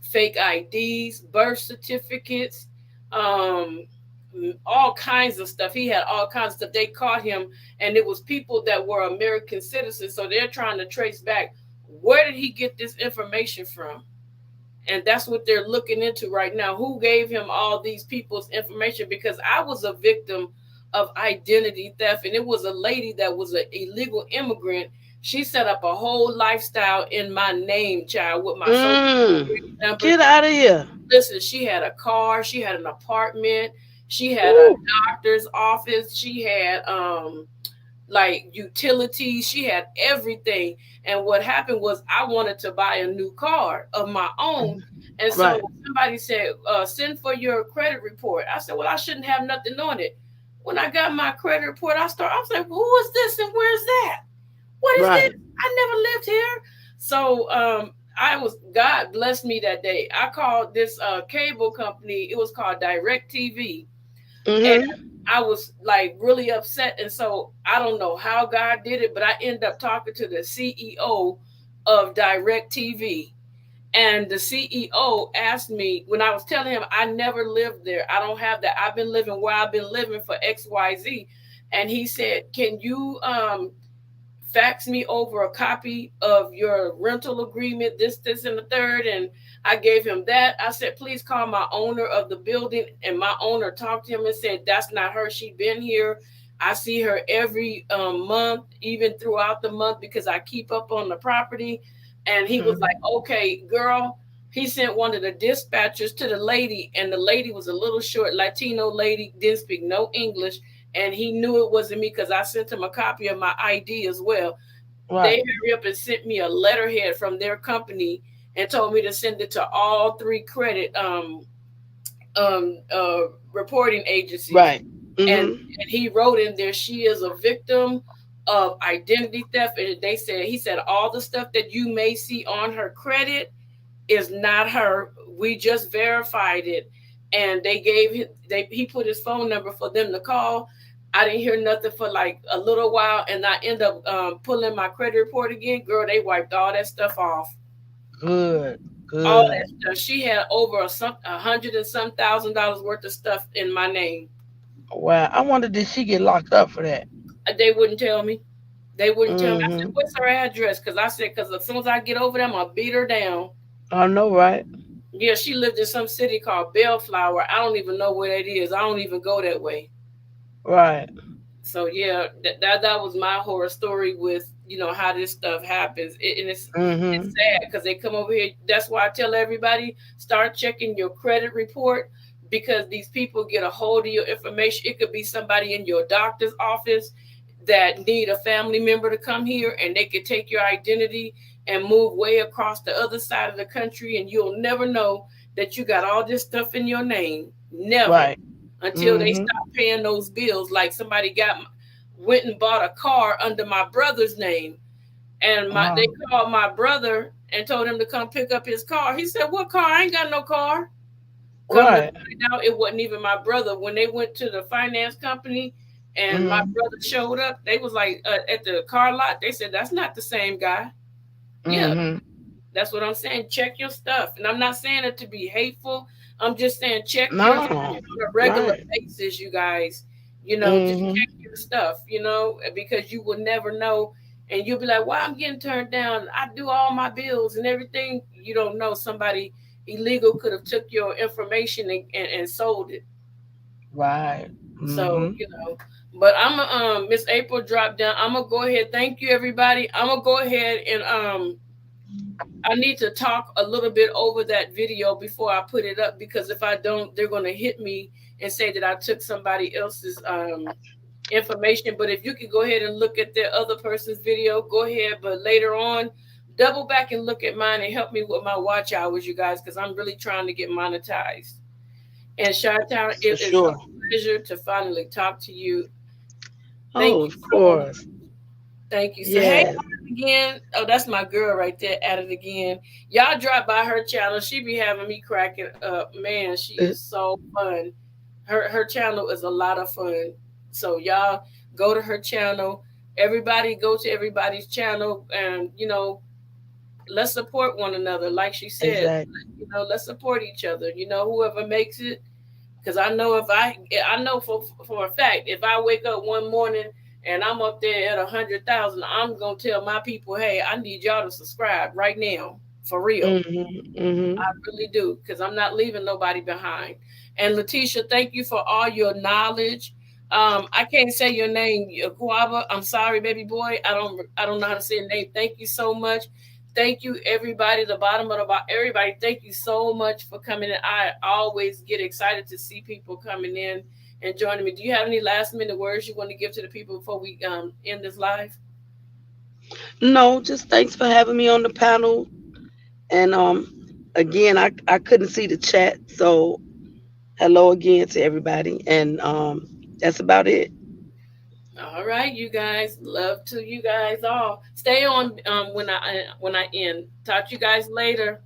fake IDs, birth certificates, um, all kinds of stuff. He had all kinds of stuff. They caught him, and it was people that were American citizens. So they're trying to trace back, where did he get this information from? And that's what they're looking into right now. Who gave him all these people's information? Because I was a victim of identity theft, and it was a lady that was an illegal immigrant. She set up a whole lifestyle in my name, child, with my social security number.
Get out of here.
Listen, she had a car, she had an apartment, she had a
Ooh.
doctor's office, she had like utilities, she had everything. And what happened was, I wanted to buy a new car of my own. And so
Right.
somebody said, send for your credit report. I said, well, I shouldn't have nothing on it. When I got my credit report, I was like, who is this and where's that? What is this?
Right.
I never lived here. So God blessed me that day. I called this cable company. It was called Direct TV. And
Mm-hmm.
I was like really upset. And so I don't know how God did it, but I ended up talking to the CEO of Direct TV. And the CEO asked me, when I was telling him I never lived there, I don't have that. I've been living where I've been living for XYZ. And he said, can you fax me over a copy of your rental agreement, this, and the third. And I gave him that. I said, please call my owner of the building. And my owner talked to him and said, that's not her. She been here. I see her every month, even throughout the month, because I keep up on the property. And he was like, okay, girl. He sent one of the dispatchers to the lady, and the lady was a little short Latino lady, didn't speak no English, and he knew it wasn't me because I sent him a copy of my ID as well. They
Right.
hurry up and sent me a letterhead from their company and told me to send it to all three credit um uh reporting agencies.
Right.
and
Mm-hmm.
and he wrote in there, she is a victim of identity theft. And he said all the stuff that you may see on her credit is not her. We just verified it. And he put his phone number for them to call. I didn't hear nothing for like a little while, and I end up pulling my credit report again. Girl, they wiped all that stuff off.
Good.
All
Good.
that stuff. She had over a hundred and some $1,000 worth of stuff in my name.
Wow. I wonder, did she get locked up for that?
They wouldn't tell me. They wouldn't tell me. I said,
Mm-hmm.
what's her address? Because as soon as I get over there, I'm gonna beat her down.
I know, right?
Yeah, she lived in some city called Bellflower. I don't even know where that is. I don't even go that way.
Right.
So yeah, that was my horror story with how this stuff happens. And it's
Mm-hmm.
sad because they come over here. That's why I tell everybody, start checking your credit report, because these people get a hold of your information. It could be somebody in your doctor's office that need a family member to come here, and they could take your identity and move way across the other side of the country, and you'll never know that you got all this stuff in your name. Never,
Right.
until they
Mm-hmm.
stop paying those bills. Like somebody went and bought a car under my brother's name, and they
Um,
called my brother and told him to come pick up his car. He said, "What car? I ain't got no car." Come to
right.
find out, it wasn't even my brother. When they went to the finance company and my
Mm-hmm.
brother showed up, they was like at the car lot. They said, "That's not the same guy." Yeah,
Mm-hmm.
that's what I'm saying. Check your stuff. And I'm not saying it to be hateful. I'm just saying check your stuff
No.
on a regular
Right.
basis, you guys. Just
Mm-hmm.
check your stuff, because you will never know. And you'll be like, "Why I'm getting turned down? I do all my bills and everything." You don't know, somebody illegal could have took your information and sold it.
Right.
So,
Mm-hmm.
but I'm Miss April dropped down. I'm gonna go ahead. Thank you, everybody. I'm gonna go ahead and I need to talk a little bit over that video before I put it up, because if I don't, they're going to hit me and say that I took somebody else's information. But if you could go ahead and look at the other person's video, go ahead. But later on, double back and look at mine and help me with my watch hours, you guys, because I'm really trying to get monetized. And Chi-Town,
For
it is
sure.
a pleasure to finally talk to you. Thank
Oh,
you
of
so much.
course.
Thank you. So, hey,
Yes.
at it again. Oh, that's my girl right there. At it again. Y'all drop by her channel. She be having me cracking up. Man, she is so fun. Her channel is a lot of fun. So y'all go to her channel. Everybody go to everybody's channel, and let's support one another. Like she said,
Exactly.
let's support each other. Whoever makes it, Because I know for a fact, if I wake up one morning and I'm up there at 100,000, I'm gonna tell my people, hey, I need y'all to subscribe right now, for real. I
Hmm.
really do, because I'm not leaving nobody behind. And Letitia, thank you for all your knowledge. I can't say your name, Guava. I'm sorry, baby boy. I don't know how to say your name. Thank you so much. Thank you, everybody. The bottom of the everybody. Thank you so much for coming in. I always get excited to see people coming in and joining me. Do you have any last minute words you want to give to the people before we end this live?
No, just thanks for having me on the panel. And again, I couldn't see the chat, so hello again to everybody. And that's about it.
All right, you guys. Love to you guys all. Stay on when I end. Talk to you guys later.